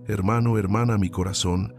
Hermano, hermana, mi corazón,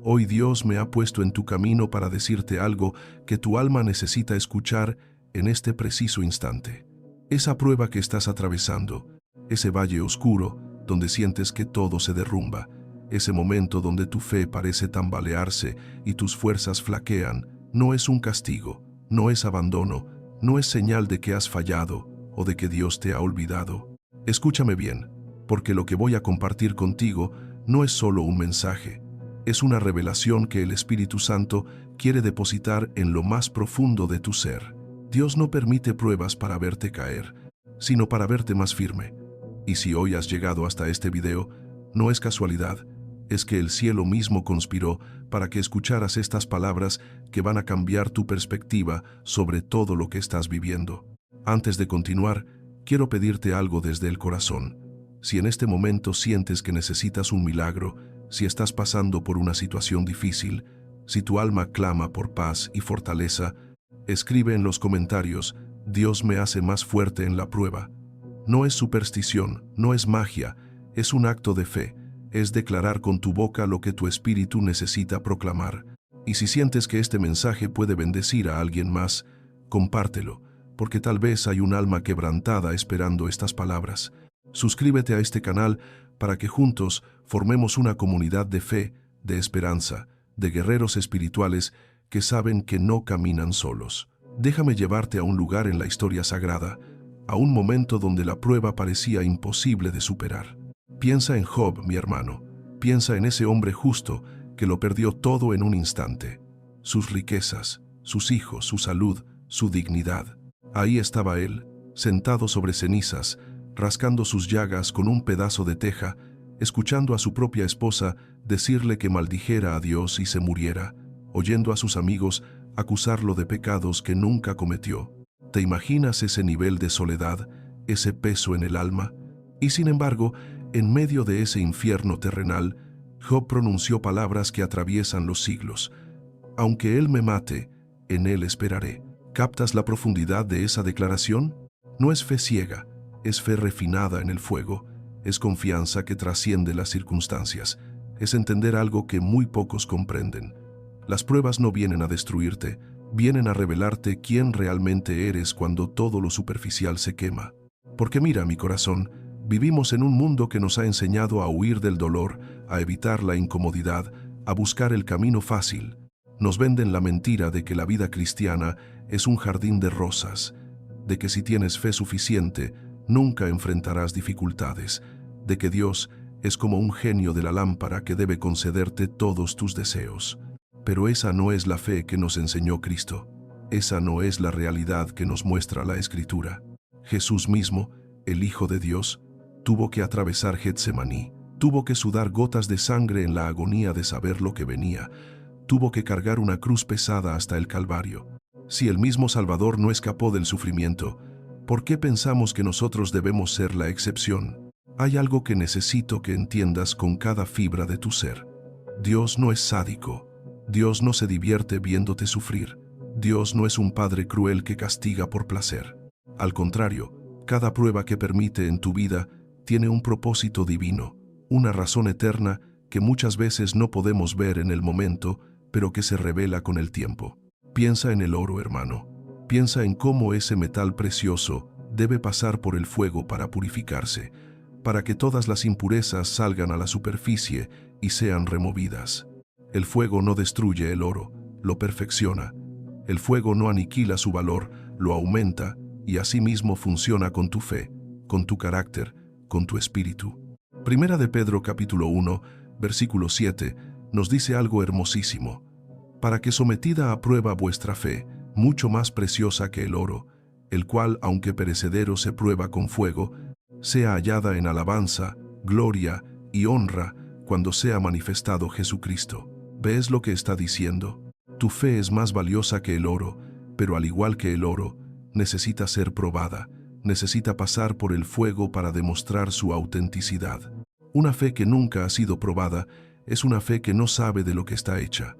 hoy Dios me ha puesto en tu camino para decirte algo que tu alma necesita escuchar en este preciso instante. Esa prueba que estás atravesando, ese valle oscuro donde sientes que todo se derrumba, ese momento donde tu fe parece tambalearse y tus fuerzas flaquean, no es un castigo, no es abandono, no es señal de que has fallado o de que Dios te ha olvidado. Escúchame bien, porque lo que voy a compartir contigo no es solo un mensaje, es una revelación que el Espíritu Santo quiere depositar en lo más profundo de tu ser. Dios no permite pruebas para verte caer, sino para verte más firme. Y si hoy has llegado hasta este video, no es casualidad, es que el cielo mismo conspiró para que escucharas estas palabras que van a cambiar tu perspectiva sobre todo lo que estás viviendo. Antes de continuar, quiero pedirte algo desde el corazón. Si en este momento sientes que necesitas un milagro, si estás pasando por una situación difícil, si tu alma clama por paz y fortaleza, escribe en los comentarios: Dios me hace más fuerte en la prueba. No es superstición, no es magia, es un acto de fe, es declarar con tu boca lo que tu espíritu necesita proclamar. Y si sientes que este mensaje puede bendecir a alguien más, compártelo, porque tal vez hay un alma quebrantada esperando estas palabras. Suscríbete a este canal para que juntos formemos una comunidad de fe, de esperanza, de guerreros espirituales que saben que no caminan solos. Déjame llevarte a un lugar en la historia sagrada, a un momento donde la prueba parecía imposible de superar. Piensa en Job, mi hermano. Piensa en ese hombre justo que lo perdió todo en un instante. Sus riquezas, sus hijos, su salud, su dignidad. Ahí estaba él, sentado sobre cenizas, rascando sus llagas con un pedazo de teja, escuchando a su propia esposa decirle que maldijera a Dios y se muriera, oyendo a sus amigos acusarlo de pecados que nunca cometió. ¿Te imaginas ese nivel de soledad, ese peso en el alma? Y sin embargo, en medio de ese infierno terrenal, Job pronunció palabras que atraviesan los siglos. Aunque él me mate, en él esperaré. ¿Captas la profundidad de esa declaración? No es fe ciega, es fe refinada en el fuego, es confianza que trasciende las circunstancias, es entender algo que muy pocos comprenden. Las pruebas no vienen a destruirte, vienen a revelarte quién realmente eres cuando todo lo superficial se quema. Porque mira, mi corazón, vivimos en un mundo que nos ha enseñado a huir del dolor, a evitar la incomodidad, a buscar el camino fácil. Nos venden la mentira de que la vida cristiana es un jardín de rosas, de que si tienes fe suficiente, nunca enfrentarás dificultades, de que Dios es como un genio de la lámpara que debe concederte todos tus deseos. Pero esa no es la fe que nos enseñó Cristo. Esa no es la realidad que nos muestra la Escritura. Jesús mismo, el Hijo de Dios, tuvo que atravesar Getsemaní, tuvo que sudar gotas de sangre en la agonía de saber lo que venía, tuvo que cargar una cruz pesada hasta el Calvario. Si el mismo Salvador no escapó del sufrimiento, ¿por qué pensamos que nosotros debemos ser la excepción? Hay algo que necesito que entiendas con cada fibra de tu ser. Dios no es sádico. Dios no se divierte viéndote sufrir. Dios no es un padre cruel que castiga por placer. Al contrario, cada prueba que permite en tu vida tiene un propósito divino, una razón eterna que muchas veces no podemos ver en el momento, pero que se revela con el tiempo. Piensa en el oro, hermano. Piensa en cómo ese metal precioso debe pasar por el fuego para purificarse, para que todas las impurezas salgan a la superficie y sean removidas. El fuego no destruye el oro, lo perfecciona. El fuego no aniquila su valor, lo aumenta, y asimismo funciona con tu fe, con tu carácter, con tu espíritu. Primera de Pedro capítulo 1, versículo 7, nos dice algo hermosísimo. Para que sometida a prueba vuestra fe, mucho más preciosa que el oro, el cual, aunque perecedero se prueba con fuego, sea hallada en alabanza, gloria y honra cuando sea manifestado Jesucristo. ¿Ves lo que está diciendo? Tu fe es más valiosa que el oro, pero al igual que el oro, necesita ser probada, necesita pasar por el fuego para demostrar su autenticidad. Una fe que nunca ha sido probada es una fe que no sabe de lo que está hecha.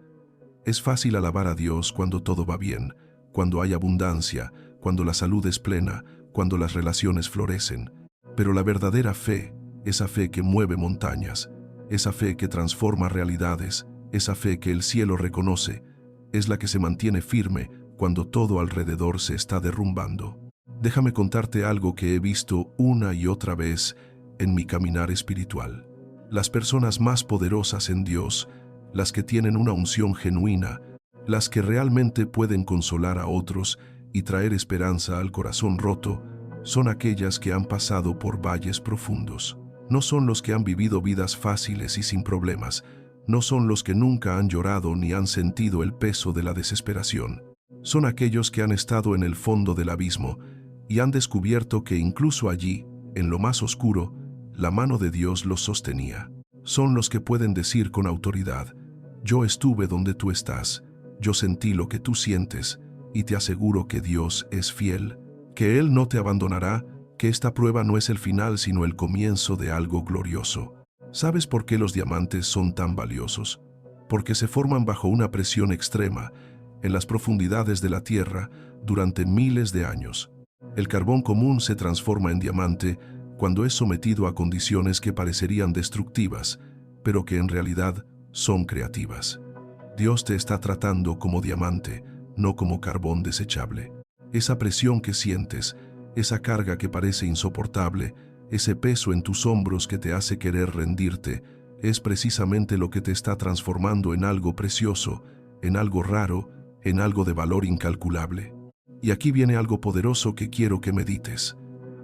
Es fácil alabar a Dios cuando todo va bien, cuando hay abundancia, cuando la salud es plena, cuando las relaciones florecen. Pero la verdadera fe, esa fe que mueve montañas, esa fe que transforma realidades, esa fe que el cielo reconoce, es la que se mantiene firme cuando todo alrededor se está derrumbando. Déjame contarte algo que he visto una y otra vez en mi caminar espiritual. Las personas más poderosas en Dios, las que tienen una unción genuina, las que realmente pueden consolar a otros y traer esperanza al corazón roto, son aquellas que han pasado por valles profundos. No son los que han vivido vidas fáciles y sin problemas, no son los que nunca han llorado ni han sentido el peso de la desesperación. Son aquellos que han estado en el fondo del abismo y han descubierto que incluso allí, en lo más oscuro, la mano de Dios los sostenía. Son los que pueden decir con autoridad: yo estuve donde tú estás, yo sentí lo que tú sientes, y te aseguro que Dios es fiel, que Él no te abandonará, que esta prueba no es el final sino el comienzo de algo glorioso. ¿Sabes por qué los diamantes son tan valiosos? Porque se forman bajo una presión extrema, en las profundidades de la tierra, durante miles de años. El carbón común se transforma en diamante cuando es sometido a condiciones que parecerían destructivas, pero que en realidad son creativas. Dios te está tratando como diamante, no como carbón desechable. Esa presión que sientes, esa carga que parece insoportable, ese peso en tus hombros que te hace querer rendirte, es precisamente lo que te está transformando en algo precioso, en algo raro, en algo de valor incalculable. Y aquí viene algo poderoso que quiero que medites.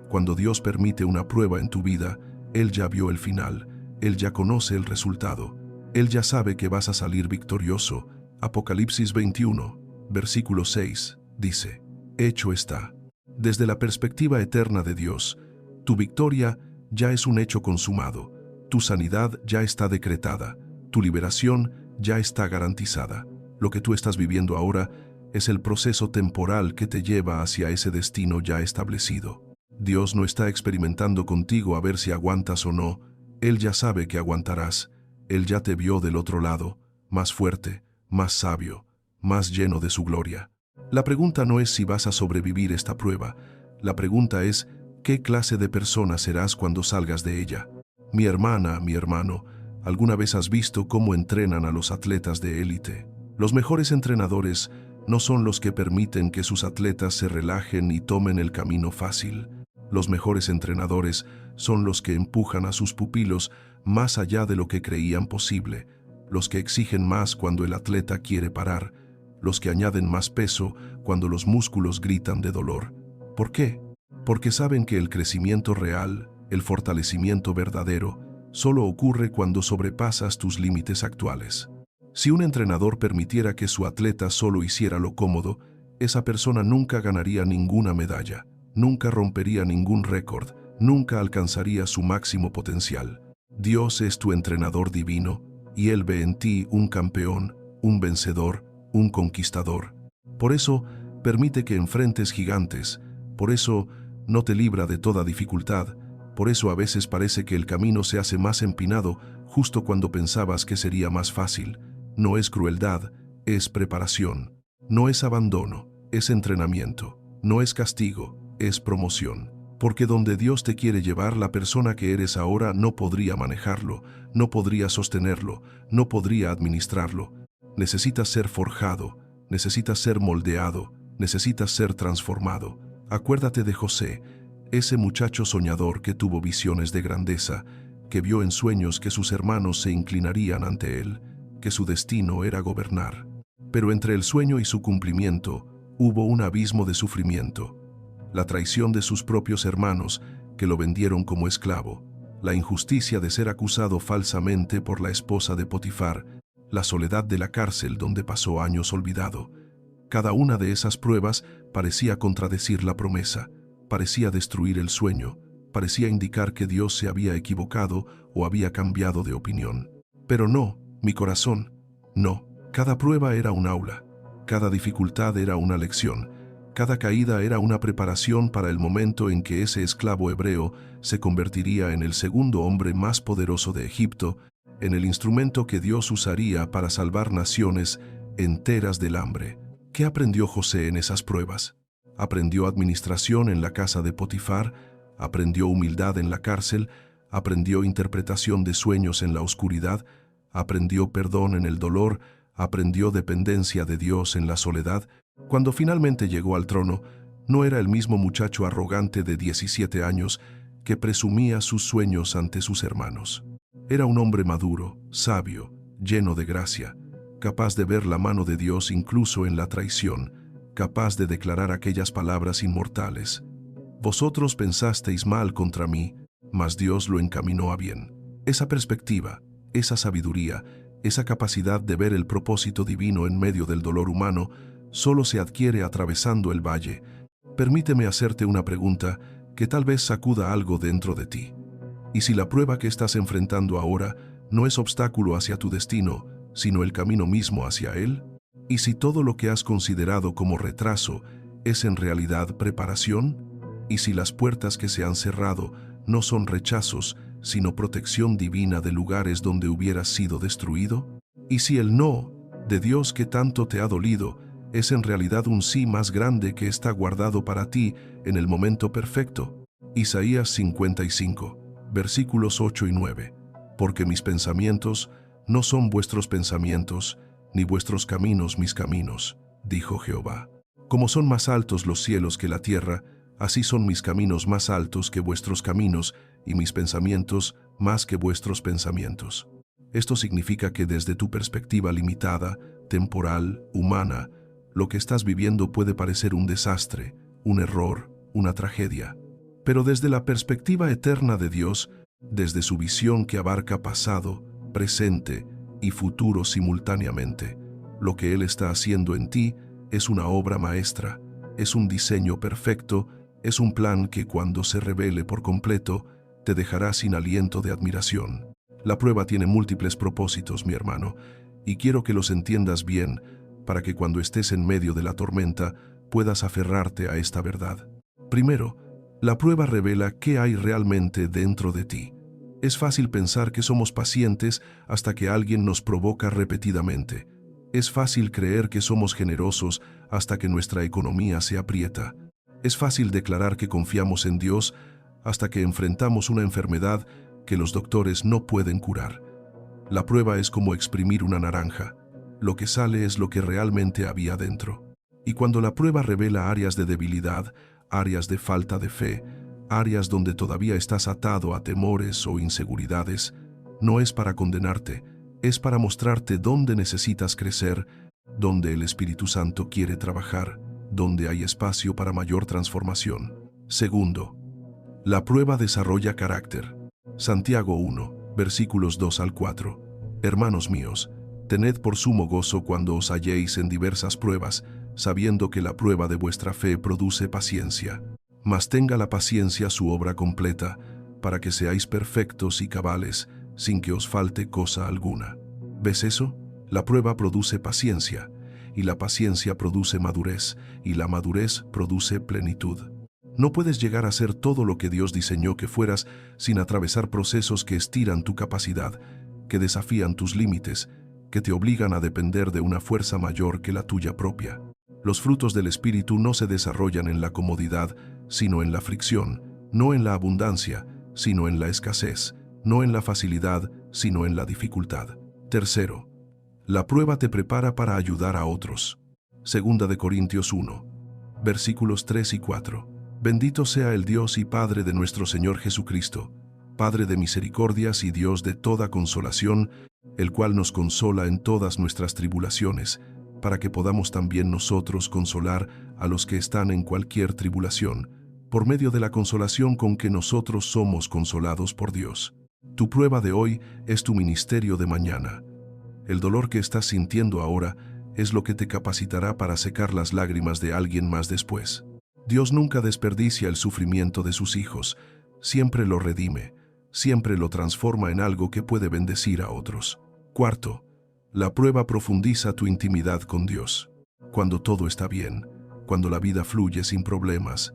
Cuando Dios permite una prueba en tu vida, Él ya vio el final, Él ya conoce el resultado, Él ya sabe que vas a salir victorioso. Apocalipsis 21, versículo 6, dice: hecho está. Desde la perspectiva eterna de Dios, tu victoria ya es un hecho consumado, tu sanidad ya está decretada, tu liberación ya está garantizada. Lo que tú estás viviendo ahora es el proceso temporal que te lleva hacia ese destino ya establecido. Dios no está experimentando contigo a ver si aguantas o no. Él ya sabe que aguantarás. Él ya te vio del otro lado, más fuerte, más sabio, más lleno de su gloria. La pregunta no es si vas a sobrevivir esta prueba. La pregunta es: ¿qué clase de persona serás cuando salgas de ella? Mi hermana, mi hermano, ¿alguna vez has visto cómo entrenan a los atletas de élite? Los mejores entrenadores no son los que permiten que sus atletas se relajen y tomen el camino fácil. Los mejores entrenadores son los que empujan a sus pupilos más allá de lo que creían posible, los que exigen más cuando el atleta quiere parar, los que añaden más peso cuando los músculos gritan de dolor. ¿Por qué? Porque saben que el crecimiento real, el fortalecimiento verdadero, solo ocurre cuando sobrepasas tus límites actuales. Si un entrenador permitiera que su atleta solo hiciera lo cómodo, esa persona nunca ganaría ninguna medalla, nunca rompería ningún récord, nunca alcanzaría su máximo potencial. Dios es tu entrenador divino y Él ve en ti un campeón, un vencedor, un conquistador. Por eso, permite que enfrentes gigantes, por eso no te libra de toda dificultad, por eso a veces parece que el camino se hace más empinado justo cuando pensabas que sería más fácil. No es crueldad, es preparación. No es abandono, es entrenamiento. No es castigo, es promoción. Porque donde Dios te quiere llevar, la persona que eres ahora no podría manejarlo, no podría sostenerlo, no podría administrarlo. Necesitas ser forjado, necesitas ser moldeado, necesitas ser transformado. Acuérdate de José, ese muchacho soñador que tuvo visiones de grandeza, que vio en sueños que sus hermanos se inclinarían ante él, que su destino era gobernar. Pero entre el sueño y su cumplimiento hubo un abismo de sufrimiento. La traición de sus propios hermanos, que lo vendieron como esclavo, la injusticia de ser acusado falsamente por la esposa de Potifar, la soledad de la cárcel donde pasó años olvidado. Cada una de esas pruebas parecía contradecir la promesa, parecía destruir el sueño, parecía indicar que Dios se había equivocado o había cambiado de opinión. Pero no, mi corazón, no. Cada prueba era un aula, cada dificultad era una lección, cada caída era una preparación para el momento en que ese esclavo hebreo se convertiría en el segundo hombre más poderoso de Egipto, en el instrumento que Dios usaría para salvar naciones enteras del hambre. ¿Qué aprendió José en esas pruebas? Aprendió administración en la casa de Potifar, aprendió humildad en la cárcel, aprendió interpretación de sueños en la oscuridad, aprendió perdón en el dolor, aprendió dependencia de Dios en la soledad. Cuando finalmente llegó al trono, no era el mismo muchacho arrogante de 17 años que presumía sus sueños ante sus hermanos. Era un hombre maduro, sabio, lleno de gracia, capaz de ver la mano de Dios incluso en la traición, capaz de declarar aquellas palabras inmortales: «Vosotros pensasteis mal contra mí, mas Dios lo encaminó a bien». Esa perspectiva, esa sabiduría, esa capacidad de ver el propósito divino en medio del dolor humano, solo se adquiere atravesando el valle. Permíteme hacerte una pregunta que tal vez sacuda algo dentro de ti. ¿Y si la prueba que estás enfrentando ahora no es obstáculo hacia tu destino, sino el camino mismo hacia él? ¿Y si todo lo que has considerado como retraso es en realidad preparación? ¿Y si las puertas que se han cerrado no son rechazos, sino protección divina de lugares donde hubieras sido destruido? ¿Y si el no de Dios que tanto te ha dolido es en realidad un sí más grande que está guardado para ti en el momento perfecto? Isaías 55, versículos 8 y 9. Porque mis pensamientos no son vuestros pensamientos, ni vuestros caminos mis caminos, dijo Jehová. Como son más altos los cielos que la tierra, así son mis caminos más altos que vuestros caminos, y mis pensamientos más que vuestros pensamientos. Esto significa que desde tu perspectiva limitada, temporal, humana, lo que estás viviendo puede parecer un desastre, un error, una tragedia. Pero desde la perspectiva eterna de Dios, desde su visión que abarca pasado, presente y futuro simultáneamente, lo que Él está haciendo en ti es una obra maestra, es un diseño perfecto, es un plan que cuando se revele por completo, te dejará sin aliento de admiración. La prueba tiene múltiples propósitos, mi hermano, y quiero que los entiendas bien, para que cuando estés en medio de la tormenta puedas aferrarte a esta verdad. Primero, la prueba revela qué hay realmente dentro de ti. Es fácil pensar que somos pacientes hasta que alguien nos provoca repetidamente. Es fácil creer que somos generosos hasta que nuestra economía se aprieta. Es fácil declarar que confiamos en Dios hasta que enfrentamos una enfermedad que los doctores no pueden curar. La prueba es como exprimir una naranja. Lo que sale es lo que realmente había dentro. Y cuando la prueba revela áreas de debilidad, áreas de falta de fe, áreas donde todavía estás atado a temores o inseguridades, no es para condenarte, es para mostrarte dónde necesitas crecer, dónde el Espíritu Santo quiere trabajar, dónde hay espacio para mayor transformación. Segundo, la prueba desarrolla carácter. Santiago 1, versículos 2 al 4. Hermanos míos, tened por sumo gozo cuando os halléis en diversas pruebas, sabiendo que la prueba de vuestra fe produce paciencia. Mas tenga la paciencia su obra completa, para que seáis perfectos y cabales, sin que os falte cosa alguna. ¿Ves eso? La prueba produce paciencia, y la paciencia produce madurez, y la madurez produce plenitud. No puedes llegar a ser todo lo que Dios diseñó que fueras sin atravesar procesos que estiran tu capacidad, que desafían tus límites, que te obligan a depender de una fuerza mayor que la tuya propia. Los frutos del Espíritu no se desarrollan en la comodidad, sino en la fricción, no en la abundancia, sino en la escasez, no en la facilidad, sino en la dificultad. Tercero, la prueba te prepara para ayudar a otros. Segunda de Corintios 1, versículos 3 y 4. Bendito sea el Dios y Padre de nuestro Señor Jesucristo, Padre de misericordias y Dios de toda consolación, el cual nos consola en todas nuestras tribulaciones, para que podamos también nosotros consolar a los que están en cualquier tribulación, por medio de la consolación con que nosotros somos consolados por Dios. Tu prueba de hoy es tu ministerio de mañana. El dolor que estás sintiendo ahora es lo que te capacitará para secar las lágrimas de alguien más después. Dios nunca desperdicia el sufrimiento de sus hijos, siempre lo redime, siempre lo transforma en algo que puede bendecir a otros. Cuarto, la prueba profundiza tu intimidad con Dios. Cuando todo está bien, cuando la vida fluye sin problemas,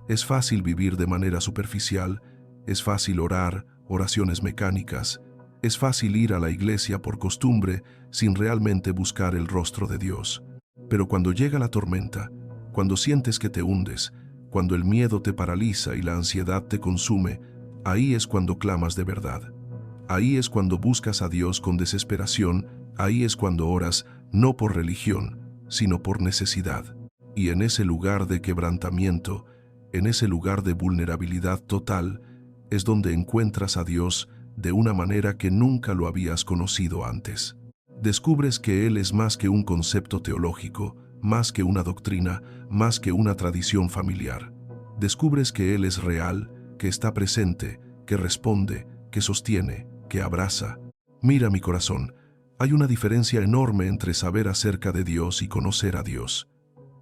es fácil vivir de manera superficial, es fácil orar, oraciones mecánicas, es fácil ir a la iglesia por costumbre sin realmente buscar el rostro de Dios. Pero cuando llega la tormenta, cuando sientes que te hundes, cuando el miedo te paraliza y la ansiedad te consume, ahí es cuando clamas de verdad. Ahí es cuando buscas a Dios con desesperación, ahí es cuando oras, no por religión, sino por necesidad. Y en ese lugar de quebrantamiento, en ese lugar de vulnerabilidad total, es donde encuentras a Dios de una manera que nunca lo habías conocido antes. Descubres que Él es más que un concepto teológico, más que una doctrina, más que una tradición familiar. Descubres que Él es real, que está presente, que responde, que sostiene, que abraza. Mira mi corazón, hay una diferencia enorme entre saber acerca de Dios y conocer a Dios.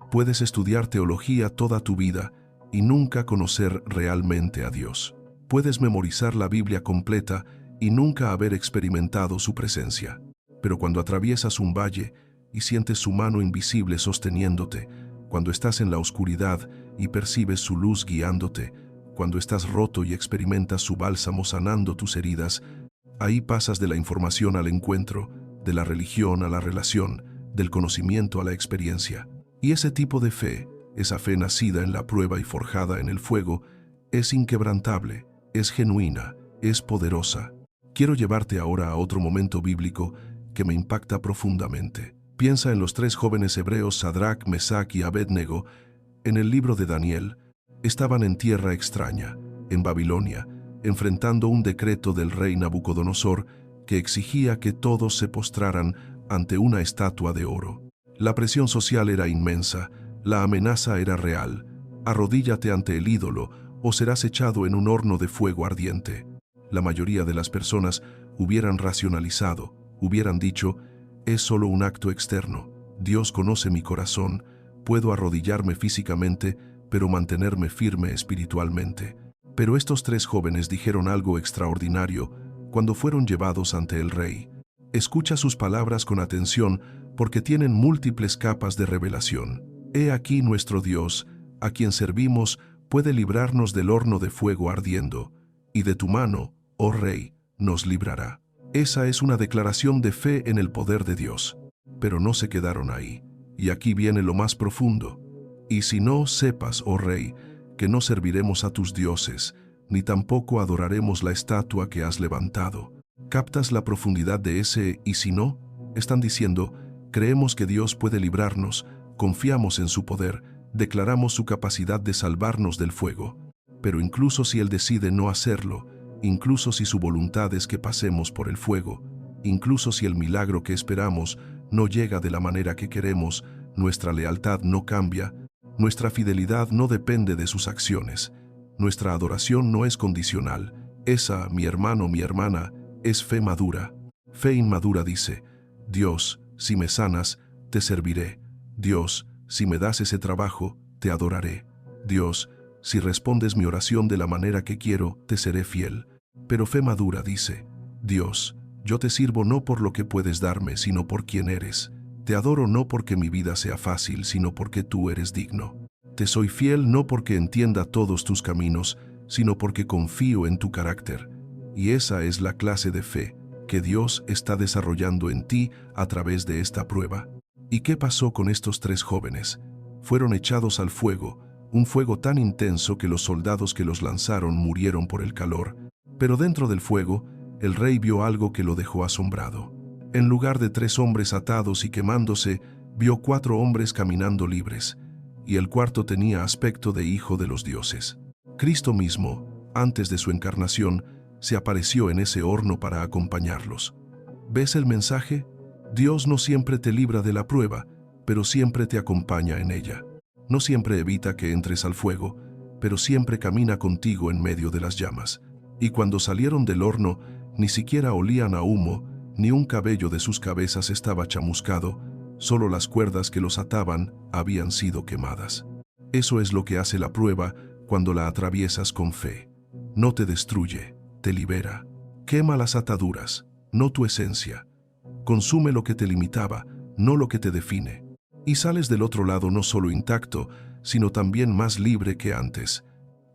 Puedes estudiar teología toda tu vida y nunca conocer realmente a Dios. Puedes memorizar la Biblia completa y nunca haber experimentado su presencia. Pero cuando atraviesas un valle y sientes su mano invisible sosteniéndote, cuando estás en la oscuridad y percibes su luz guiándote, cuando estás roto y experimentas su bálsamo sanando tus heridas, ahí pasas de la información al encuentro, de la religión a la relación, del conocimiento a la experiencia. Y ese tipo de fe, esa fe nacida en la prueba y forjada en el fuego, es inquebrantable, es genuina, es poderosa. Quiero llevarte ahora a otro momento bíblico que me impacta profundamente. Piensa en los 3 jóvenes hebreos Sadrac, Mesac y Abednego. En el libro de Daniel, estaban en tierra extraña, en Babilonia, enfrentando un decreto del rey Nabucodonosor que exigía que todos se postraran ante una estatua de oro. La presión social era inmensa, la amenaza era real. Arrodíllate ante el ídolo o serás echado en un horno de fuego ardiente. La mayoría de las personas hubieran racionalizado, hubieran dicho, es solo un acto externo. Dios conoce mi corazón, puedo arrodillarme físicamente, pero mantenerme firme espiritualmente. Pero estos 3 jóvenes dijeron algo extraordinario cuando fueron llevados ante el rey. Escucha sus palabras con atención porque tienen múltiples capas de revelación. He aquí nuestro Dios, a quien servimos, puede librarnos del horno de fuego ardiendo, y de tu mano, oh rey, nos librará. Esa es una declaración de fe en el poder de Dios. Pero no se quedaron ahí. Y aquí viene lo más profundo. Y si no, sepas, oh rey, que no serviremos a tus dioses, ni tampoco adoraremos la estatua que has levantado. ¿Captas la profundidad de ese y si no? Están diciendo, creemos que Dios puede librarnos, confiamos en su poder, declaramos su capacidad de salvarnos del fuego. Pero incluso si Él decide no hacerlo, incluso si su voluntad es que pasemos por el fuego, incluso si el milagro que esperamos no llega de la manera que queremos, nuestra lealtad no cambia, nuestra fidelidad no depende de sus acciones, nuestra adoración no es condicional. Esa, mi hermano, mi hermana, es fe madura. Fe inmadura dice, Dios, si me sanas, te serviré. Dios, si me das ese trabajo, te adoraré. Dios, si respondes mi oración de la manera que quiero, te seré fiel. Pero fe madura dice, Dios, yo te sirvo no por lo que puedes darme, sino por quien eres. Te adoro no porque mi vida sea fácil, sino porque tú eres digno. Te soy fiel no porque entienda todos tus caminos, sino porque confío en tu carácter. Y esa es la clase de fe que Dios está desarrollando en ti a través de esta prueba. ¿Y qué pasó con estos 3 jóvenes? Fueron echados al fuego, un fuego tan intenso que los soldados que los lanzaron murieron por el calor. Pero dentro del fuego, el rey vio algo que lo dejó asombrado. En lugar de 3 hombres atados y quemándose, vio 4 hombres caminando libres, y el cuarto tenía aspecto de hijo de los dioses. Cristo mismo, antes de su encarnación, se apareció en ese horno para acompañarlos. ¿Ves el mensaje? Dios no siempre te libra de la prueba, pero siempre te acompaña en ella. No siempre evita que entres al fuego, pero siempre camina contigo en medio de las llamas. Y cuando salieron del horno, ni siquiera olían a humo, ni un cabello de sus cabezas estaba chamuscado, solo las cuerdas que los ataban habían sido quemadas. Eso es lo que hace la prueba cuando la atraviesas con fe. No te destruye, te libera. Quema las ataduras, no tu esencia. Consume lo que te limitaba, no lo que te define. Y sales del otro lado no solo intacto, sino también más libre que antes.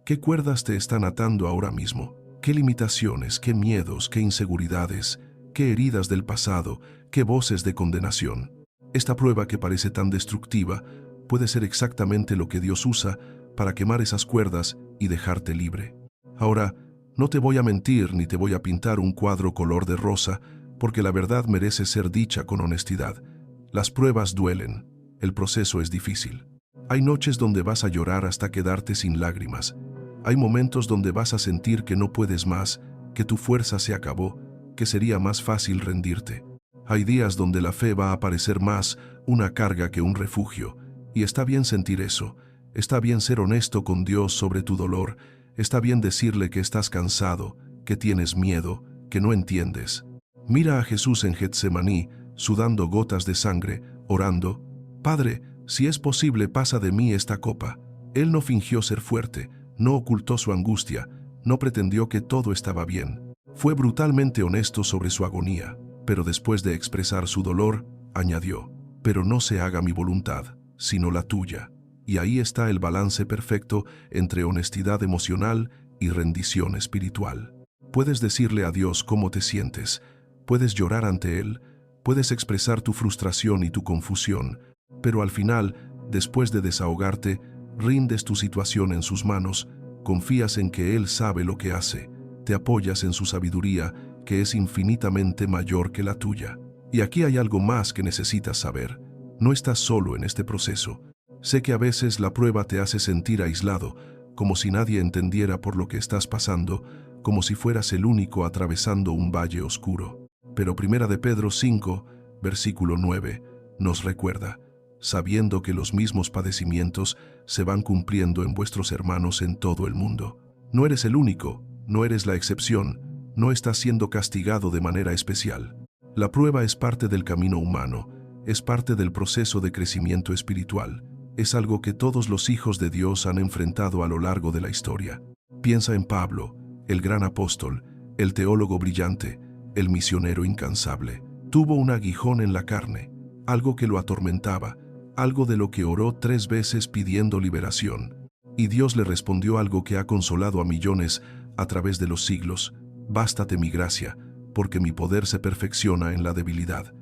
¿Qué cuerdas te están atando ahora mismo? ¿Qué limitaciones, qué miedos, qué inseguridades, qué heridas del pasado, qué voces de condenación? Esta prueba que parece tan destructiva puede ser exactamente lo que Dios usa para quemar esas cuerdas y dejarte libre. Ahora, No te voy a mentir ni te voy a pintar un cuadro color de rosa, porque la verdad merece ser dicha con honestidad. Las pruebas duelen, el proceso es difícil. Hay noches donde vas a llorar hasta quedarte sin lágrimas. Hay momentos donde vas a sentir que no puedes más, que tu fuerza se acabó, que sería más fácil rendirte. Hay días donde la fe va a parecer más una carga que un refugio, y está bien sentir eso. Está bien ser honesto con Dios sobre tu dolor. Está bien decirle que estás cansado, que tienes miedo, que no entiendes. Mira a Jesús en Getsemaní, sudando gotas de sangre, orando: Padre, si es posible, pasa de mí esta copa. Él no fingió ser fuerte, no ocultó su angustia, no pretendió que todo estaba bien. Fue brutalmente honesto sobre su agonía, pero después de expresar su dolor, añadió: pero no se haga mi voluntad, sino la tuya. Y ahí está el balance perfecto entre honestidad emocional y rendición espiritual. Puedes decirle a Dios cómo te sientes, puedes llorar ante Él, puedes expresar tu frustración y tu confusión, pero al final, después de desahogarte, rindes tu situación en sus manos, confías en que Él sabe lo que hace, te apoyas en su sabiduría, que es infinitamente mayor que la tuya. Y aquí hay algo más que necesitas saber. No estás solo en este proceso. Sé que a veces la prueba te hace sentir aislado, como si nadie entendiera por lo que estás pasando, como si fueras el único atravesando un valle oscuro. Pero 1 de Pedro 5, versículo 9, nos recuerda: sabiendo que los mismos padecimientos se van cumpliendo en vuestros hermanos en todo el mundo. No eres el único, no eres la excepción, no estás siendo castigado de manera especial. La prueba es parte del camino humano, es parte del proceso de crecimiento espiritual. Es algo que todos los hijos de Dios han enfrentado a lo largo de la historia. Piensa en Pablo, el gran apóstol, el teólogo brillante, el misionero incansable. Tuvo un aguijón en la carne, algo que lo atormentaba, algo de lo que oró 3 veces pidiendo liberación. Y Dios le respondió algo que ha consolado a millones a través de los siglos: bástate mi gracia, porque mi poder se perfecciona en la debilidad.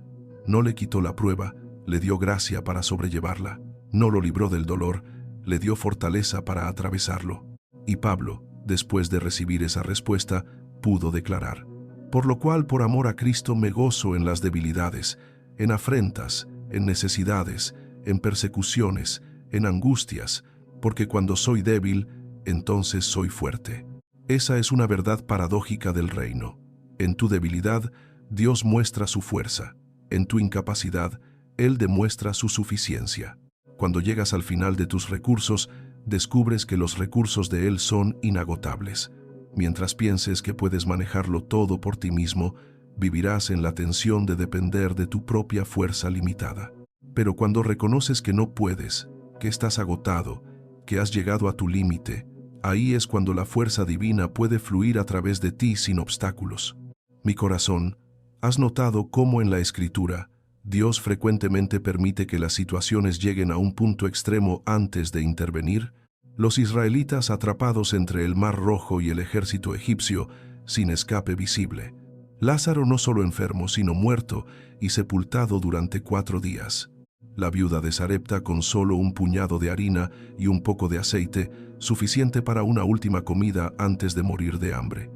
No le quitó la prueba, le dio gracia para sobrellevarla. No lo libró del dolor, le dio fortaleza para atravesarlo. Y Pablo, después de recibir esa respuesta, pudo declarar: por lo cual, por amor a Cristo, me gozo en las debilidades, en afrentas, en necesidades, en persecuciones, en angustias, porque cuando soy débil, entonces soy fuerte. Esa es una verdad paradójica del reino. En tu debilidad, Dios muestra su fuerza. En tu incapacidad, Él demuestra su suficiencia. Cuando llegas al final de tus recursos, descubres que los recursos de Él son inagotables. Mientras pienses que puedes manejarlo todo por ti mismo, vivirás en la tensión de depender de tu propia fuerza limitada. Pero cuando reconoces que no puedes, que estás agotado, que has llegado a tu límite, ahí es cuando la fuerza divina puede fluir a través de ti sin obstáculos. Mi corazón, ¿has notado cómo en la Escritura Dios frecuentemente permite que las situaciones lleguen a un punto extremo antes de intervenir? Los israelitas atrapados entre el Mar Rojo y el ejército egipcio, sin escape visible. Lázaro no solo enfermo, sino muerto y sepultado durante 4 días. La viuda de Sarepta con solo un puñado de harina y un poco de aceite, suficiente para una última comida antes de morir de hambre.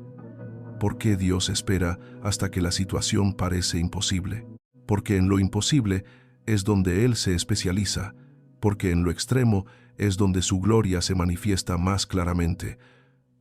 ¿Por qué Dios espera hasta que la situación parece imposible? Porque en lo imposible es donde Él se especializa, porque en lo extremo es donde su gloria se manifiesta más claramente,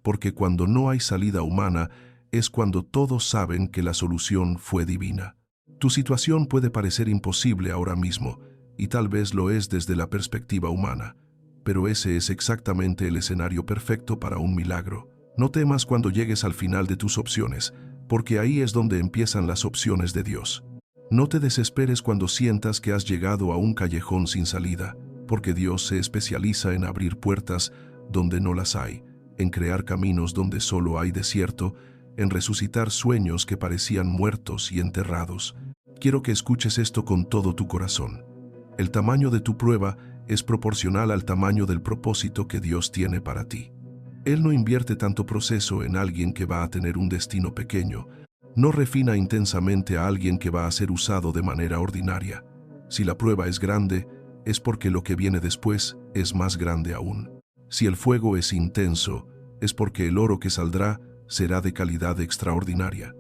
porque cuando no hay salida humana es cuando todos saben que la solución fue divina. Tu situación puede parecer imposible ahora mismo, y tal vez lo es desde la perspectiva humana, pero ese es exactamente el escenario perfecto para un milagro. No temas cuando llegues al final de tus opciones, porque ahí es donde empiezan las opciones de Dios. No te desesperes cuando sientas que has llegado a un callejón sin salida, porque Dios se especializa en abrir puertas donde no las hay, en crear caminos donde solo hay desierto, en resucitar sueños que parecían muertos y enterrados. Quiero que escuches esto con todo tu corazón. El tamaño de tu prueba es proporcional al tamaño del propósito que Dios tiene para ti. Él no invierte tanto proceso en alguien que va a tener un destino pequeño. No refina intensamente a alguien que va a ser usado de manera ordinaria. Si la prueba es grande, es porque lo que viene después es más grande aún. Si el fuego es intenso, es porque el oro que saldrá será de calidad extraordinaria.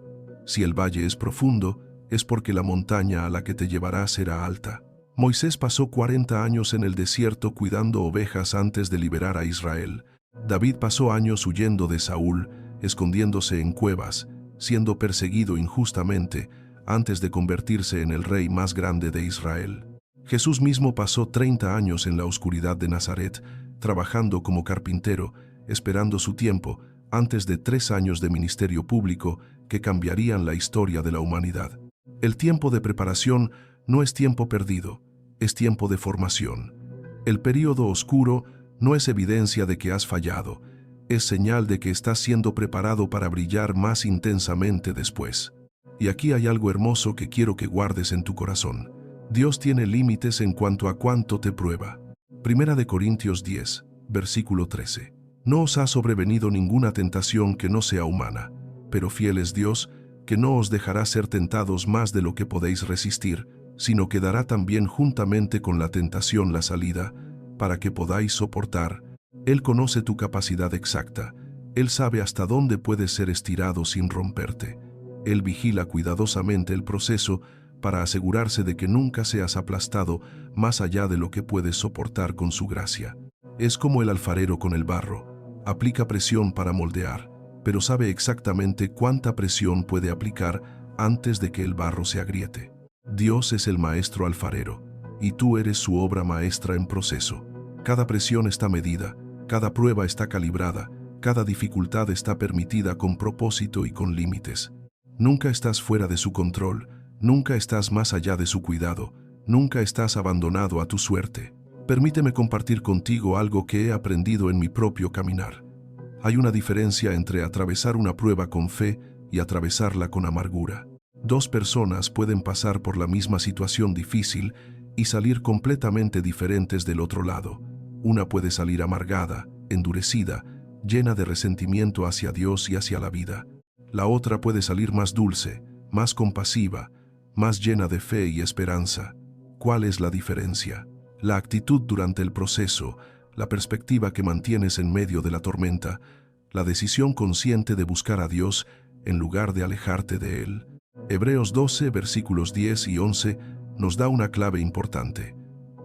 Si el valle es profundo, es porque la montaña a la que te llevará será alta. Moisés pasó 40 años en el desierto cuidando ovejas antes de liberar a Israel. David pasó años huyendo de Saúl, escondiéndose en cuevas, siendo perseguido injustamente, antes de convertirse en el rey más grande de Israel. Jesús mismo pasó 30 años en la oscuridad de Nazaret, trabajando como carpintero, esperando su tiempo, antes de 3 años de ministerio público que cambiarían la historia de la humanidad. El tiempo de preparación no es tiempo perdido, es tiempo de formación. El período oscuro no es evidencia de que has fallado, es señal de que estás siendo preparado para brillar más intensamente después. Y aquí hay algo hermoso que quiero que guardes en tu corazón. Dios tiene límites en cuanto a cuánto te prueba. 1 Corintios 10, versículo 13. No os ha sobrevenido ninguna tentación que no sea humana, pero fiel es Dios, que no os dejará ser tentados más de lo que podéis resistir, sino que dará también juntamente con la tentación la salida, para que podáis soportar. Él conoce tu capacidad exacta, Él sabe hasta dónde puedes ser estirado sin romperte. Él vigila cuidadosamente el proceso para asegurarse de que nunca seas aplastado más allá de lo que puedes soportar con su gracia. Es como el alfarero con el barro, aplica presión para moldear, pero sabe exactamente cuánta presión puede aplicar antes de que el barro se agriete. Dios es el maestro alfarero, y tú eres su obra maestra en proceso. Cada presión está medida, cada prueba está calibrada, cada dificultad está permitida con propósito y con límites. Nunca estás fuera de su control, nunca estás más allá de su cuidado, nunca estás abandonado a tu suerte. Permíteme compartir contigo algo que he aprendido en mi propio caminar. Hay una diferencia entre atravesar una prueba con fe y atravesarla con amargura. 2 personas pueden pasar por la misma situación difícil y salir completamente diferentes del otro lado. Una puede salir amargada, endurecida, llena de resentimiento hacia Dios y hacia la vida. La otra puede salir más dulce, más compasiva, más llena de fe y esperanza. ¿Cuál es la diferencia? La actitud durante el proceso, la perspectiva que mantienes en medio de la tormenta, la decisión consciente de buscar a Dios en lugar de alejarte de Él. Hebreos 12, versículos 10 y 11 nos da una clave importante.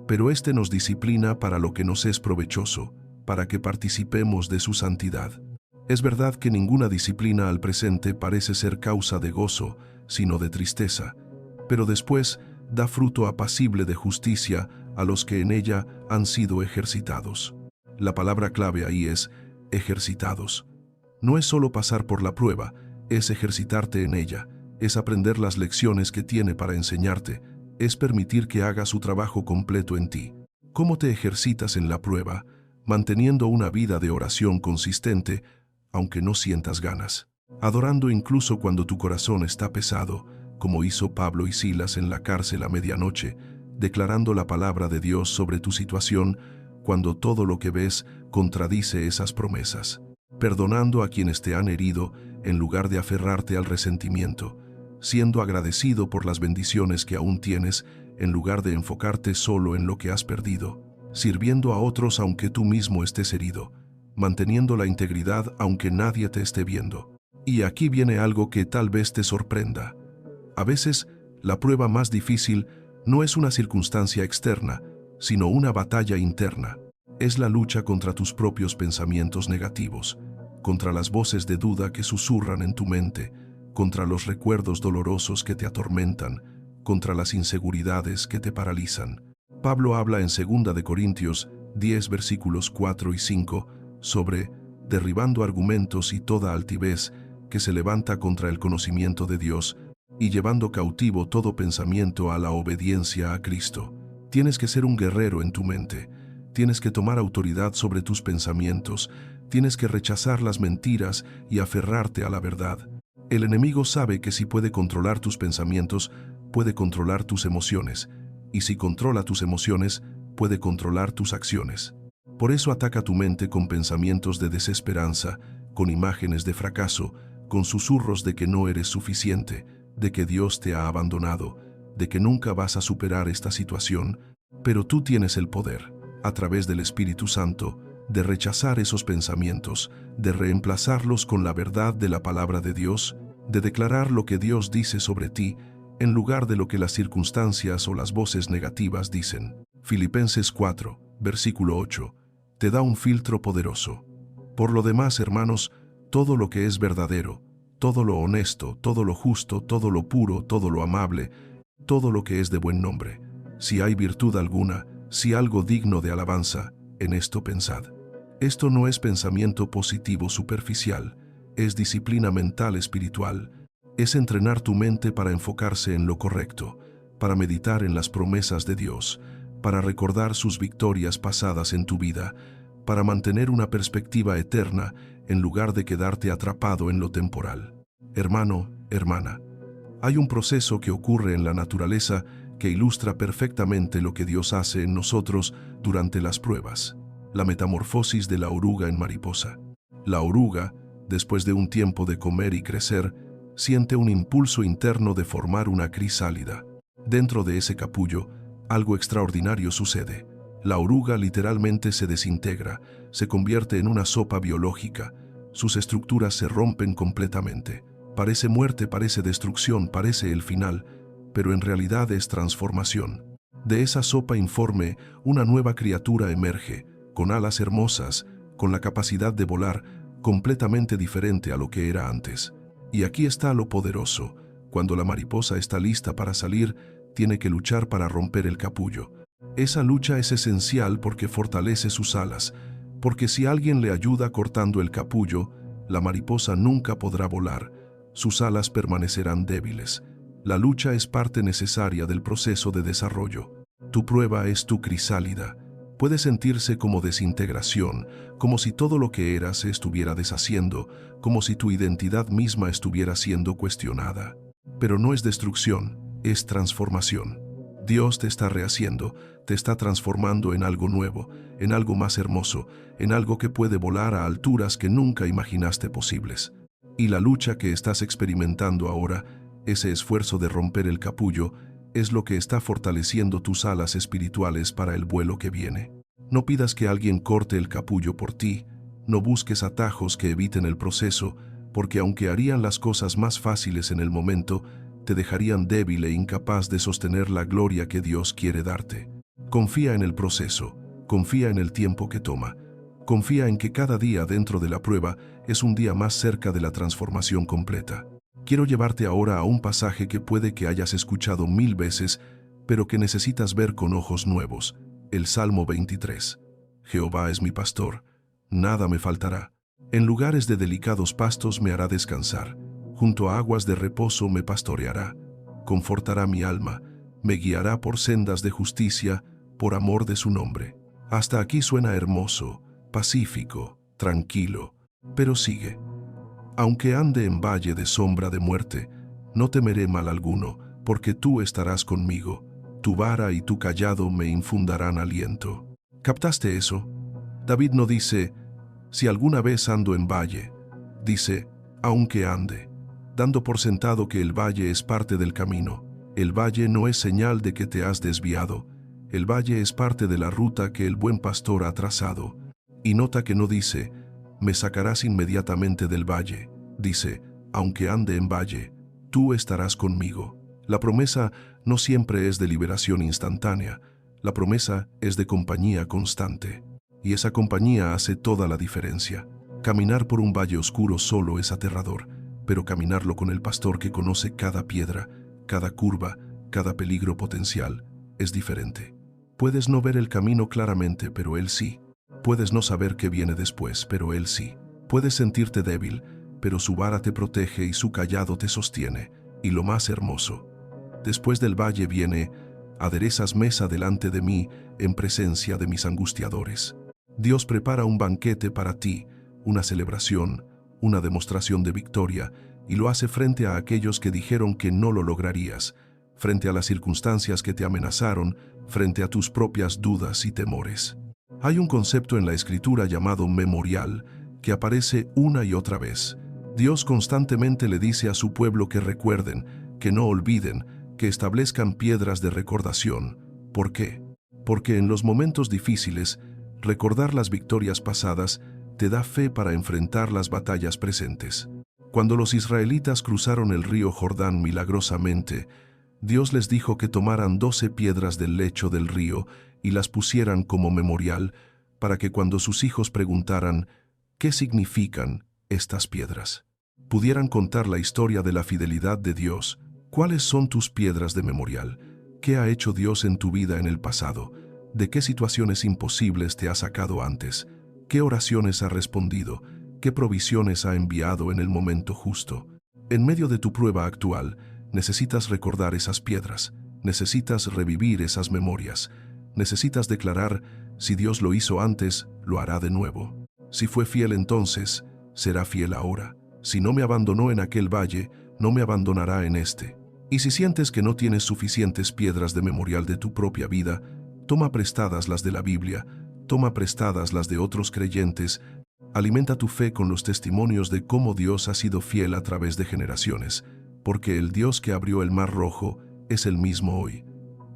Pero este nos disciplina para lo que nos es provechoso, para que participemos de su santidad. Es verdad que ninguna disciplina al presente parece ser causa de gozo, sino de tristeza, pero después da fruto apacible de justicia a los que en ella han sido ejercitados. La palabra clave ahí es ejercitados. No es solo pasar por la prueba, es ejercitarte en ella, es aprender las lecciones que tiene para enseñarte, es permitir que haga su trabajo completo en ti. ¿Cómo te ejercitas en la prueba? Manteniendo una vida de oración consistente, aunque no sientas ganas. Adorando incluso cuando tu corazón está pesado, como hizo Pablo y Silas en la cárcel a medianoche, declarando la palabra de Dios sobre tu situación cuando todo lo que ves contradice esas promesas. Perdonando a quienes te han herido en lugar de aferrarte al resentimiento, siendo agradecido por las bendiciones que aún tienes en lugar de enfocarte solo en lo que has perdido, sirviendo a otros aunque tú mismo estés herido, manteniendo la integridad aunque nadie te esté viendo. Y aquí viene algo que tal vez te sorprenda. A veces, la prueba más difícil no es una circunstancia externa, sino una batalla interna. Es la lucha contra tus propios pensamientos negativos, contra las voces de duda que susurran en tu mente, contra los recuerdos dolorosos que te atormentan, contra las inseguridades que te paralizan. Pablo habla en 2 Corintios 10 versículos 4 y 5 sobre derribando argumentos y toda altivez que se levanta contra el conocimiento de Dios y llevando cautivo todo pensamiento a la obediencia a Cristo. Tienes que ser un guerrero en tu mente, tienes que tomar autoridad sobre tus pensamientos, tienes que rechazar las mentiras y aferrarte a la verdad. El enemigo sabe que si puede controlar tus pensamientos, puede controlar tus emociones, y si controla tus emociones, puede controlar tus acciones. Por eso ataca tu mente con pensamientos de desesperanza, con imágenes de fracaso, con susurros de que no eres suficiente, de que Dios te ha abandonado, de que nunca vas a superar esta situación, pero tú tienes el poder, a través del Espíritu Santo, de rechazar esos pensamientos, de reemplazarlos con la verdad de la palabra de Dios, de declarar lo que Dios dice sobre ti, en lugar de lo que las circunstancias o las voces negativas dicen. Filipenses 4, versículo 8, te da un filtro poderoso. Por lo demás, hermanos, todo lo que es verdadero, todo lo honesto, todo lo justo, todo lo puro, todo lo amable, todo lo que es de buen nombre, si hay virtud alguna, si algo digno de alabanza, en esto pensad. Esto no es pensamiento positivo superficial, es disciplina mental espiritual, es entrenar tu mente para enfocarse en lo correcto, para meditar en las promesas de Dios, para recordar sus victorias pasadas en tu vida, para mantener una perspectiva eterna en lugar de quedarte atrapado en lo temporal. Hermano, hermana, hay un proceso que ocurre en la naturaleza que ilustra perfectamente lo que Dios hace en nosotros durante las pruebas: la metamorfosis de la oruga en mariposa. La oruga, después de un tiempo de comer y crecer, siente un impulso interno de formar una crisálida. Dentro de ese capullo, algo extraordinario sucede. La oruga literalmente se desintegra, se convierte en una sopa biológica. Sus estructuras se rompen completamente. Parece muerte, parece destrucción, parece el final, pero en realidad es transformación. De esa sopa informe, una nueva criatura emerge, con alas hermosas, con la capacidad de volar, completamente diferente a lo que era antes. Y aquí está lo poderoso: cuando la mariposa está lista para salir, tiene que luchar para romper el capullo. Esa lucha es esencial porque fortalece sus alas, porque si alguien le ayuda cortando el capullo, la mariposa nunca podrá volar, sus alas permanecerán débiles. La lucha es parte necesaria del proceso de desarrollo. Tu prueba es tu crisálida. Puede sentirse como desintegración, como si todo lo que eras se estuviera deshaciendo, como si tu identidad misma estuviera siendo cuestionada. Pero no es destrucción, es transformación. Dios te está rehaciendo, te está transformando en algo nuevo, en algo más hermoso, en algo que puede volar a alturas que nunca imaginaste posibles. Y la lucha que estás experimentando ahora, ese esfuerzo de romper el capullo, es lo que está fortaleciendo tus alas espirituales para el vuelo que viene. No pidas que alguien corte el capullo por ti, no busques atajos que eviten el proceso, porque aunque harían las cosas más fáciles en el momento, te dejarían débil e incapaz de sostener la gloria que Dios quiere darte. Confía en el proceso, confía en el tiempo que toma, confía en que cada día dentro de la prueba es un día más cerca de la transformación completa. Quiero llevarte ahora a un pasaje que puede que hayas escuchado 1000 veces, pero que necesitas ver con ojos nuevos: el Salmo 23. Jehová es mi pastor, nada me faltará. En lugares de delicados pastos me hará descansar, junto a aguas de reposo me pastoreará. Confortará mi alma, me guiará por sendas de justicia, por amor de su nombre. Hasta aquí suena hermoso, pacífico, tranquilo, pero sigue. Aunque ande en valle de sombra de muerte, no temeré mal alguno, porque tú estarás conmigo. Tu vara y tu cayado me infundarán aliento. ¿Captaste eso? David no dice, si alguna vez ando en valle. Dice, aunque ande, dando por sentado que el valle es parte del camino. El valle no es señal de que te has desviado. El valle es parte de la ruta que el buen pastor ha trazado. Y nota que no dice, me sacarás inmediatamente del valle. Dice, aunque ande en valle, tú estarás conmigo. La promesa no siempre es de liberación instantánea. La promesa es de compañía constante. Y esa compañía hace toda la diferencia. Caminar por un valle oscuro solo es aterrador, pero caminarlo con el pastor que conoce cada piedra, cada curva, cada peligro potencial, es diferente. Puedes no ver el camino claramente, pero él sí. Puedes no saber qué viene después, pero él sí. Puedes sentirte débil, pero su vara te protege y su cayado te sostiene. Y lo más hermoso, después del valle viene, aderezas mesa delante de mí en presencia de mis angustiadores. Dios prepara un banquete para ti, una celebración, una demostración de victoria, y lo hace frente a aquellos que dijeron que no lo lograrías, frente a las circunstancias que te amenazaron, frente a tus propias dudas y temores. Hay un concepto en la Escritura llamado memorial, que aparece una y otra vez. Dios constantemente le dice a su pueblo que recuerden, que no olviden, que establezcan piedras de recordación. ¿Por qué? Porque en los momentos difíciles, Recordar las victorias pasadas te da fe para enfrentar las batallas presentes. Cuando los israelitas cruzaron el río Jordán milagrosamente, Dios les dijo que tomaran 12 piedras del lecho del río y las pusieran como memorial para que cuando sus hijos preguntaran ¿qué significan estas piedras?, pudieran contar la historia de la fidelidad de Dios. ¿Cuáles son tus piedras de memorial? ¿Qué ha hecho Dios en tu vida en el pasado? ¿De qué situaciones imposibles te ha sacado antes? ¿Qué oraciones ha respondido? ¿Qué provisiones ha enviado en el momento justo? En medio de tu prueba actual, necesitas recordar esas piedras, necesitas revivir esas memorias, necesitas declarar, si Dios lo hizo antes, lo hará de nuevo. Si fue fiel entonces, será fiel ahora. Si no me abandonó en aquel valle, no me abandonará en este. Y si sientes que no tienes suficientes piedras de memorial de tu propia vida, toma prestadas las de la Biblia, toma prestadas las de otros creyentes, alimenta tu fe con los testimonios de cómo Dios ha sido fiel a través de generaciones, porque el Dios que abrió el mar rojo es el mismo hoy.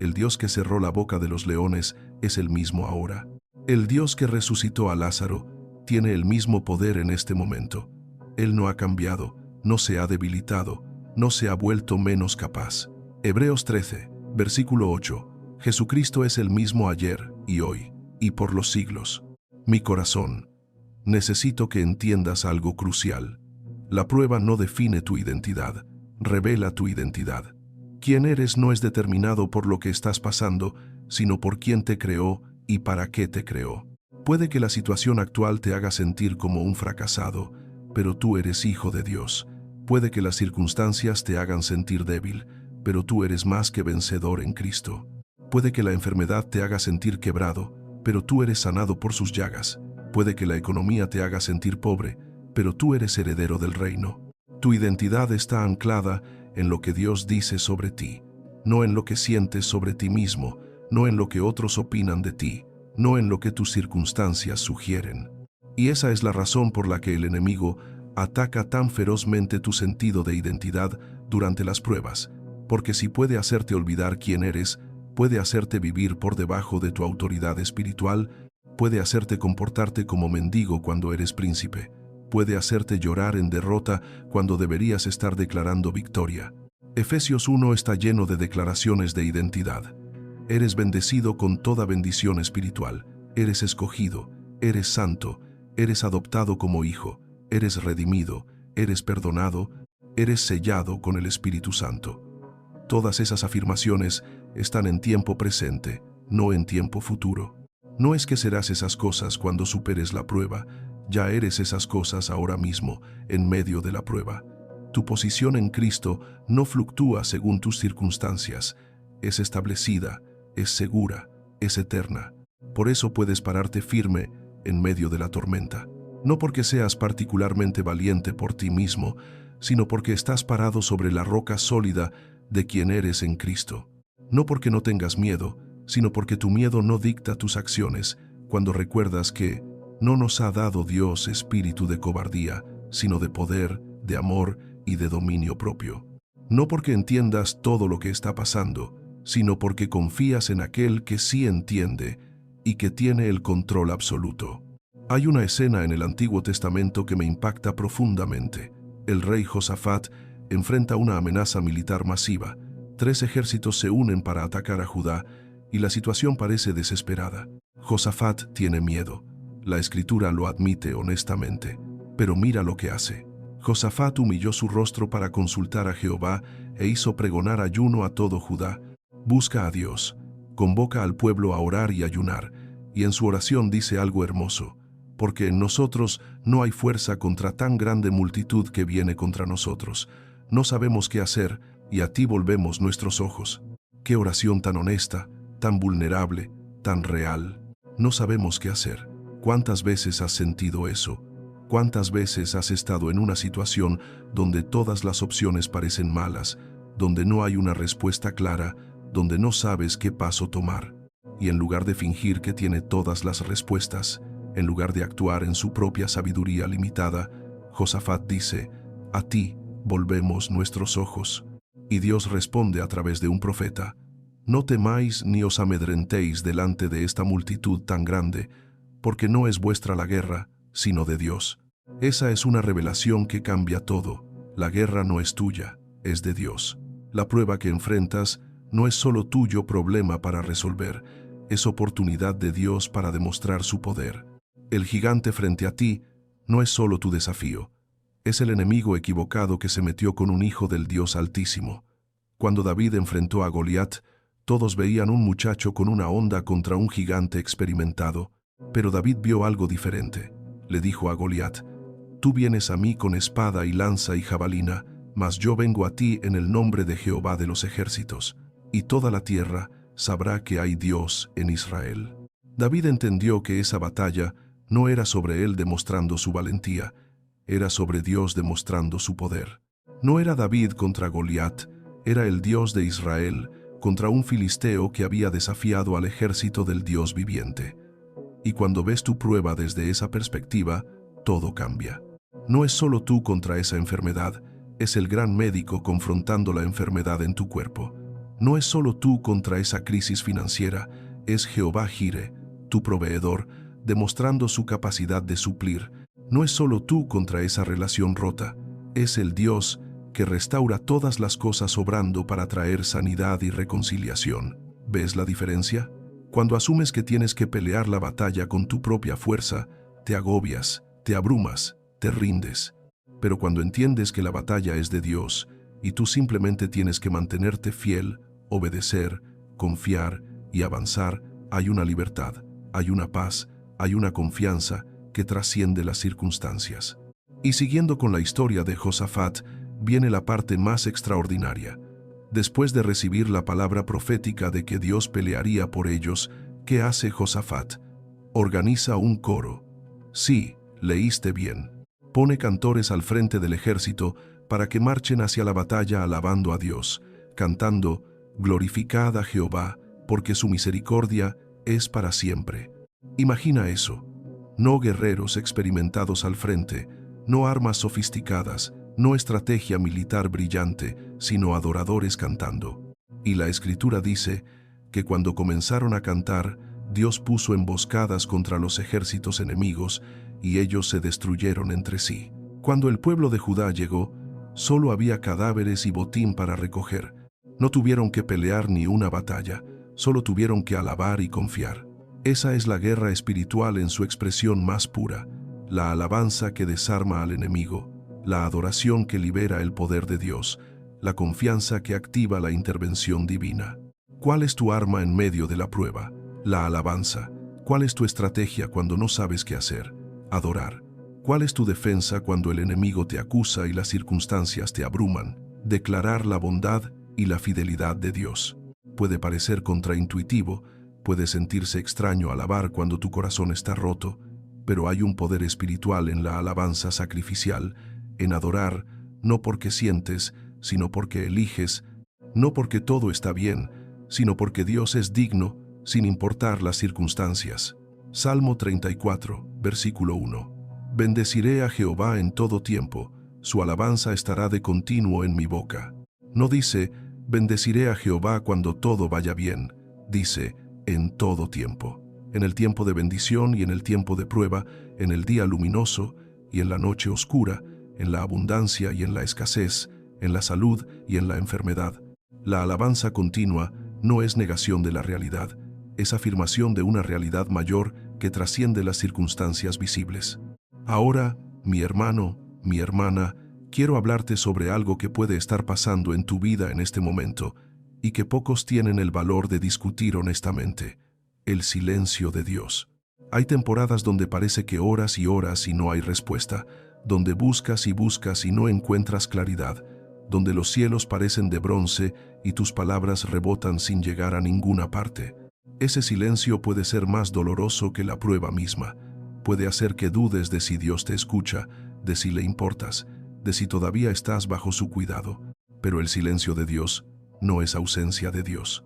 El Dios que cerró la boca de los leones es el mismo ahora. El Dios que resucitó a Lázaro tiene el mismo poder en este momento. Él no ha cambiado, no se ha debilitado, no se ha vuelto menos capaz. Hebreos 13, versículo 8. Jesucristo es el mismo ayer y hoy, y por los siglos. Mi corazón, necesito que entiendas algo crucial. La prueba no define tu identidad, revela tu identidad. Quién eres no es determinado por lo que estás pasando, sino por quién te creó y para qué te creó. Puede que la situación actual te haga sentir como un fracasado, pero tú eres hijo de Dios. Puede que las circunstancias te hagan sentir débil, pero tú eres más que vencedor en Cristo. Puede que la enfermedad te haga sentir quebrado, pero tú eres sanado por sus llagas. Puede que la economía te haga sentir pobre, pero tú eres heredero del reino. Tu identidad está anclada en lo que Dios dice sobre ti, no en lo que sientes sobre ti mismo, no en lo que otros opinan de ti, no en lo que tus circunstancias sugieren. Y esa es la razón por la que el enemigo ataca tan ferozmente tu sentido de identidad durante las pruebas, porque si puede hacerte olvidar quién eres, puede hacerte vivir por debajo de tu autoridad espiritual, puede hacerte comportarte como mendigo cuando eres príncipe, puede hacerte llorar en derrota cuando deberías estar declarando victoria. Efesios 1 está lleno de declaraciones de identidad. Eres bendecido con toda bendición espiritual, eres escogido, eres santo, eres adoptado como hijo, eres redimido, eres perdonado, eres sellado con el Espíritu Santo. Todas esas afirmaciones están en tiempo presente, no en tiempo futuro. No es que serás esas cosas cuando superes la prueba, ya eres esas cosas ahora mismo, en medio de la prueba. Tu posición en Cristo no fluctúa según tus circunstancias, es establecida, es segura, es eterna. Por eso puedes pararte firme en medio de la tormenta. No porque seas particularmente valiente por ti mismo, sino porque estás parado sobre la roca sólida de quien eres en Cristo. No porque no tengas miedo, sino porque tu miedo no dicta tus acciones, cuando recuerdas que no nos ha dado Dios espíritu de cobardía, sino de poder, de amor y de dominio propio. No porque entiendas todo lo que está pasando, sino porque confías en aquel que sí entiende y que tiene el control absoluto. Hay una escena en el Antiguo Testamento que me impacta profundamente. El rey Josafat enfrenta una amenaza militar masiva. 3 ejércitos se unen para atacar a Judá y la situación parece desesperada. Josafat tiene miedo. La Escritura lo admite honestamente. Pero mira lo que hace. Josafat humilló su rostro para consultar a Jehová e hizo pregonar ayuno a todo Judá. Busca a Dios, convoca al pueblo a orar y ayunar, y en su oración dice algo hermoso. Porque en nosotros no hay fuerza contra tan grande multitud que viene contra nosotros. No sabemos qué hacer, y a ti volvemos nuestros ojos. Qué oración tan honesta, tan vulnerable, tan real. No sabemos qué hacer. ¿Cuántas veces has sentido eso? ¿Cuántas veces has estado en una situación donde todas las opciones parecen malas, donde no hay una respuesta clara, donde no sabes qué paso tomar? Y en lugar de fingir que tiene todas las respuestas, en lugar de actuar en su propia sabiduría limitada, Josafat dice, a ti volvemos nuestros ojos. Y Dios responde a través de un profeta, no temáis ni os amedrentéis delante de esta multitud tan grande, porque no es vuestra la guerra, sino de Dios. Esa es una revelación que cambia todo. La guerra no es tuya, es de Dios. La prueba que enfrentas no es solo tuyo problema para resolver, es oportunidad de Dios para demostrar su poder. El gigante frente a ti no es solo tu desafío, es el enemigo equivocado que se metió con un hijo del Dios Altísimo. Cuando David enfrentó a Goliat, todos veían un muchacho con una honda contra un gigante experimentado, pero David vio algo diferente. Le dijo a Goliat: «Tú vienes a mí con espada y lanza y jabalina, mas yo vengo a ti en el nombre de Jehová de los ejércitos, y toda la tierra sabrá que hay Dios en Israel». David entendió que esa batalla no era sobre él demostrando su valentía, era sobre Dios demostrando su poder. No era David contra Goliat, era el Dios de Israel contra un filisteo que había desafiado al ejército del Dios viviente. Y cuando ves tu prueba desde esa perspectiva, todo cambia. No es solo tú contra esa enfermedad, es el gran médico confrontando la enfermedad en tu cuerpo. No es solo tú contra esa crisis financiera, es Jehová Jireh, tu proveedor, demostrando su capacidad de suplir. No es solo tú contra esa relación rota, es el Dios que restaura todas las cosas obrando para traer sanidad y reconciliación. ¿Ves la diferencia? Cuando asumes que tienes que pelear la batalla con tu propia fuerza, te agobias, te abrumas, te rindes. Pero cuando entiendes que la batalla es de Dios y tú simplemente tienes que mantenerte fiel, obedecer, confiar y avanzar, hay una libertad, hay una paz, hay una confianza que trasciende las circunstancias. Y siguiendo con la historia de Josafat, viene la parte más extraordinaria. Después de recibir la palabra profética de que Dios pelearía por ellos, ¿qué hace Josafat? Organiza un coro. Sí, leíste bien. Pone cantores al frente del ejército para que marchen hacia la batalla alabando a Dios, cantando: «Glorificad a Jehová, porque su misericordia es para siempre». Imagina eso. No guerreros experimentados al frente, no armas sofisticadas, no estrategia militar brillante, sino adoradores cantando. Y la Escritura dice que cuando comenzaron a cantar, Dios puso emboscadas contra los ejércitos enemigos y ellos se destruyeron entre sí. Cuando el pueblo de Judá llegó, solo había cadáveres y botín para recoger. No tuvieron que pelear ni una batalla, solo tuvieron que alabar y confiar. Esa es la guerra espiritual en su expresión más pura, la alabanza que desarma al enemigo, la adoración que libera el poder de Dios, la confianza que activa la intervención divina. ¿Cuál es tu arma en medio de la prueba? La alabanza. ¿Cuál es tu estrategia cuando no sabes qué hacer? Adorar. ¿Cuál es tu defensa cuando el enemigo te acusa y las circunstancias te abruman? Declarar la bondad y la fidelidad de Dios. Puede parecer contraintuitivo, puede sentirse extraño alabar cuando tu corazón está roto, pero hay un poder espiritual en la alabanza sacrificial, en adorar, no porque sientes, sino porque eliges, no porque todo está bien, sino porque Dios es digno, sin importar las circunstancias. Salmo 34, versículo 1. Bendeciré a Jehová en todo tiempo, su alabanza estará de continuo en mi boca. No dice, bendeciré a Jehová cuando todo vaya bien, dice, en todo tiempo. En el tiempo de bendición y en el tiempo de prueba, en el día luminoso y en la noche oscura, en la abundancia y en la escasez, en la salud y en la enfermedad. La alabanza continua no es negación de la realidad, es afirmación de una realidad mayor que trasciende las circunstancias visibles. Ahora, mi hermano, mi hermana, quiero hablarte sobre algo que puede estar pasando en tu vida en este momento y que pocos tienen el valor de discutir honestamente: el silencio de Dios. Hay temporadas donde parece que oras y oras y no hay respuesta, donde buscas y buscas y no encuentras claridad, donde los cielos parecen de bronce y tus palabras rebotan sin llegar a ninguna parte. Ese silencio puede ser más doloroso que la prueba misma. Puede hacer que dudes de si Dios te escucha, de si le importas, de si todavía estás bajo su cuidado. Pero el silencio de Dios no es ausencia de Dios.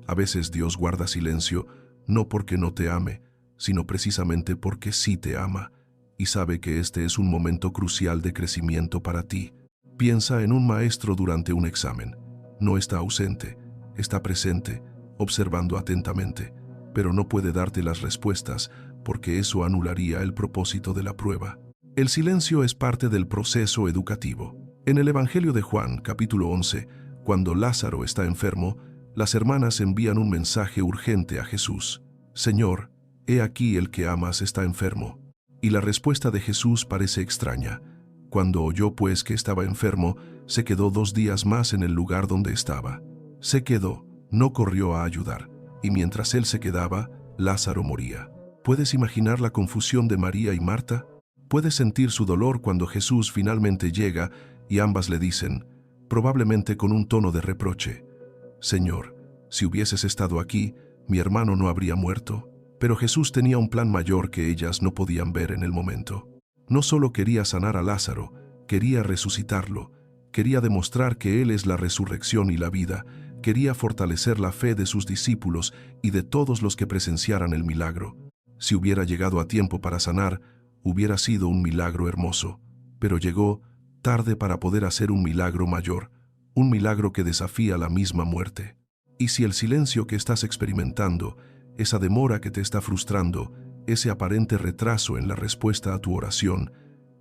A veces Dios guarda silencio no porque no te ame, sino precisamente porque sí te ama y sabe que este es un momento crucial de crecimiento para ti. Piensa en un maestro durante un examen. No está ausente, está presente, observando atentamente, pero no puede darte las respuestas porque eso anularía el propósito de la prueba. El silencio es parte del proceso educativo. En el Evangelio de Juan, capítulo 11, cuando Lázaro está enfermo, las hermanas envían un mensaje urgente a Jesús. Señor, he aquí el que amas está enfermo. Y la respuesta de Jesús parece extraña. Cuando oyó pues que estaba enfermo, se quedó 2 días más en el lugar donde estaba. Se quedó, no corrió a ayudar, y mientras él se quedaba, Lázaro moría. ¿Puedes imaginar la confusión de María y Marta? Puedes sentir su dolor cuando Jesús finalmente llega y ambas le dicen, probablemente con un tono de reproche, Señor, si hubieses estado aquí, mi hermano no habría muerto. Pero Jesús tenía un plan mayor que ellas no podían ver en el momento. No solo quería sanar a Lázaro, quería resucitarlo, quería demostrar que Él es la resurrección y la vida, quería fortalecer la fe de sus discípulos y de todos los que presenciaran el milagro. Si hubiera llegado a tiempo para sanar, hubiera sido un milagro hermoso, pero llegó tarde para poder hacer un milagro mayor, un milagro que desafía la misma muerte. Y si el silencio que estás experimentando, esa demora que te está frustrando, ese aparente retraso en la respuesta a tu oración,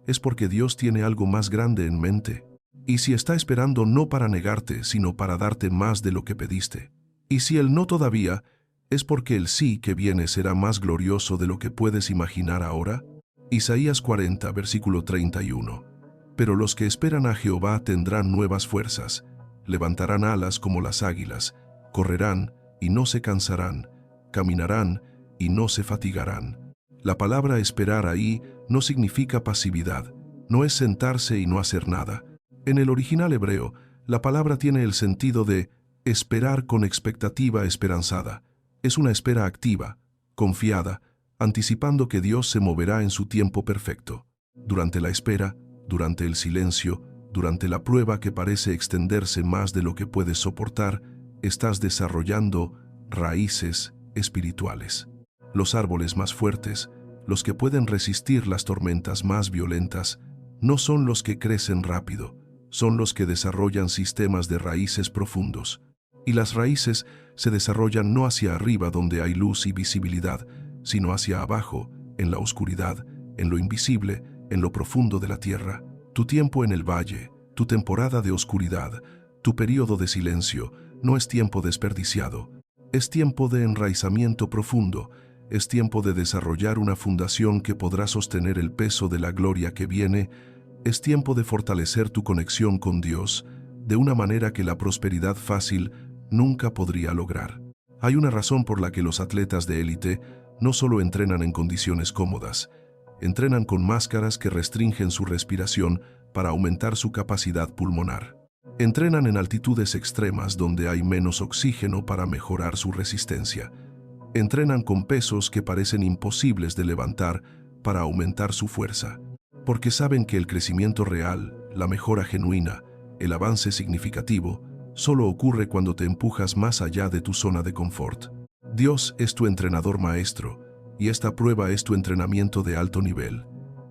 es porque Dios tiene algo más grande en mente. Y si está esperando no para negarte, sino para darte más de lo que pediste. Y si el no todavía, es porque el sí que viene será más glorioso de lo que puedes imaginar ahora. Isaías 40, versículo 31. Pero los que esperan a Jehová tendrán nuevas fuerzas, levantarán alas como las águilas, correrán y no se cansarán, caminarán y no se fatigarán. La palabra esperar ahí no significa pasividad, no es sentarse y no hacer nada. En el original hebreo, la palabra tiene el sentido de esperar con expectativa esperanzada. Es una espera activa, confiada, anticipando que Dios se moverá en su tiempo perfecto. Durante la espera, durante el silencio, durante la prueba que parece extenderse más de lo que puedes soportar, estás desarrollando raíces espirituales. Los árboles más fuertes, los que pueden resistir las tormentas más violentas, no son los que crecen rápido, son los que desarrollan sistemas de raíces profundos. Y las raíces se desarrollan no hacia arriba donde hay luz y visibilidad, sino hacia abajo, en la oscuridad, en lo invisible, en lo profundo de la tierra. Tu tiempo en el valle, tu temporada de oscuridad, tu período de silencio, no es tiempo desperdiciado. Es tiempo de enraizamiento profundo, es tiempo de desarrollar una fundación que podrá sostener el peso de la gloria que viene, es tiempo de fortalecer tu conexión con Dios de una manera que la prosperidad fácil nunca podría lograr. Hay una razón por la que los atletas de élite no solo entrenan en condiciones cómodas, entrenan con máscaras que restringen su respiración para aumentar su capacidad pulmonar. Entrenan en altitudes extremas donde hay menos oxígeno para mejorar su resistencia. Entrenan con pesos que parecen imposibles de levantar para aumentar su fuerza, porque saben que el crecimiento real, la mejora genuina, el avance significativo, solo ocurre cuando te empujas más allá de tu zona de confort. Dios es tu entrenador maestro, y esta prueba es tu entrenamiento de alto nivel.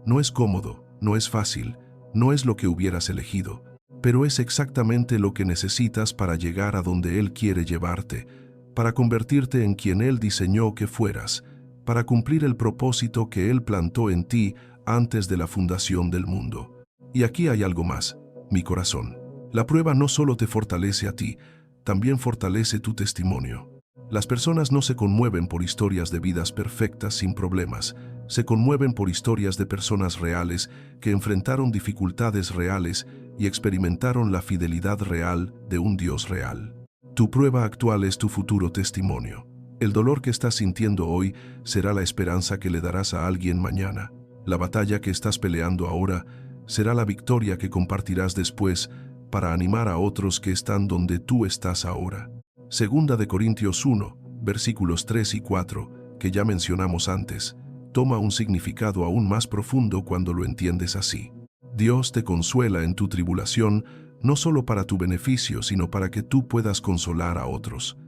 No es cómodo, no es fácil, no es lo que hubieras elegido, pero es exactamente lo que necesitas para llegar a donde Él quiere llevarte, para convertirte en quien Él diseñó que fueras, para cumplir el propósito que Él plantó en ti antes de la fundación del mundo. Y aquí hay algo más, mi corazón. La prueba no solo te fortalece a ti, también fortalece tu testimonio. Las personas no se conmueven por historias de vidas perfectas sin problemas, se conmueven por historias de personas reales que enfrentaron dificultades reales y experimentaron la fidelidad real de un Dios real. Tu prueba actual es tu futuro testimonio. El dolor que estás sintiendo hoy será la esperanza que le darás a alguien mañana. La batalla que estás peleando ahora será la victoria que compartirás después para animar a otros que están donde tú estás ahora. Segunda de Corintios 1, versículos 3 y 4, que ya mencionamos antes, toma un significado aún más profundo cuando lo entiendes así. Dios te consuela en tu tribulación, no solo para tu beneficio, sino para que tú puedas consolar a otros.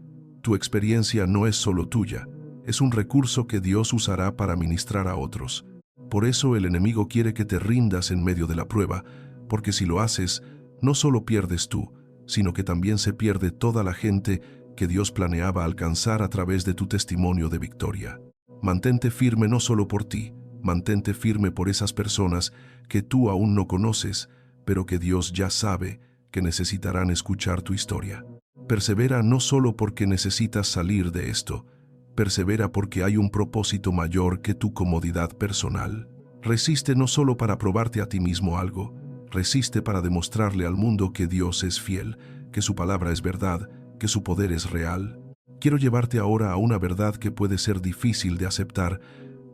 Tu experiencia no es solo tuya, es un recurso que Dios usará para ministrar a otros. Por eso el enemigo quiere que te rindas en medio de la prueba, porque si lo haces, no solo pierdes tú, sino que también se pierde toda la gente que Dios planeaba alcanzar a través de tu testimonio de victoria. Mantente firme no solo por ti, mantente firme por esas personas que tú aún no conoces, pero que Dios ya sabe que necesitarán escuchar tu historia. Persevera no solo porque necesitas salir de esto, persevera porque hay un propósito mayor que tu comodidad personal. Resiste no solo para probarte a ti mismo algo, resiste para demostrarle al mundo que Dios es fiel, que su palabra es verdad, que su poder es real. Quiero llevarte ahora a una verdad que puede ser difícil de aceptar,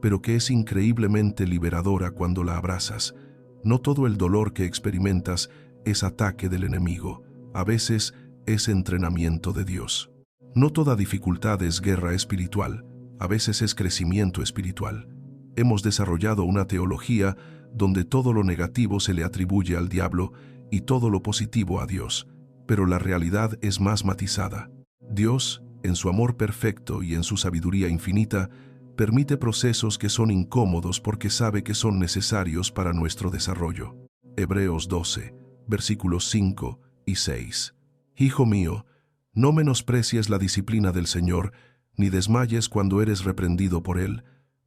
pero que es increíblemente liberadora cuando la abrazas. No todo el dolor que experimentas es ataque del enemigo, a veces es entrenamiento de Dios. No toda dificultad es guerra espiritual, a veces es crecimiento espiritual. Hemos desarrollado una teología donde todo lo negativo se le atribuye al diablo y todo lo positivo a Dios, pero la realidad es más matizada. Dios, en su amor perfecto y en su sabiduría infinita, permite procesos que son incómodos porque sabe que son necesarios para nuestro desarrollo. Hebreos 12, versículos 5 y 6. Hijo mío, no menosprecies la disciplina del Señor, ni desmayes cuando eres reprendido por Él,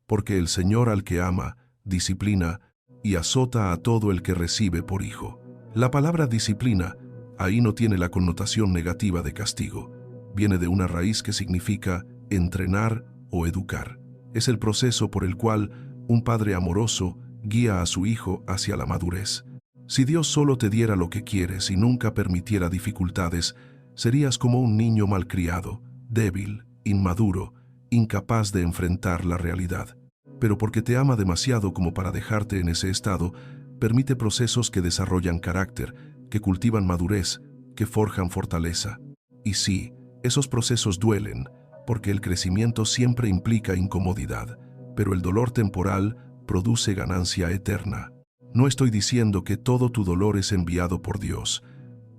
porque el Señor al que ama, disciplina y azota a todo el que recibe por hijo. La palabra disciplina ahí no tiene la connotación negativa de castigo. Viene de una raíz que significa entrenar o educar. Es el proceso por el cual un padre amoroso guía a su hijo hacia la madurez. Si Dios solo te diera lo que quieres y nunca permitiera dificultades, serías como un niño malcriado, débil, inmaduro, incapaz de enfrentar la realidad. Pero porque te ama demasiado como para dejarte en ese estado, permite procesos que desarrollan carácter, que cultivan madurez, que forjan fortaleza. Y sí, esos procesos duelen, porque el crecimiento siempre implica incomodidad, pero el dolor temporal produce ganancia eterna. No estoy diciendo que todo tu dolor es enviado por Dios.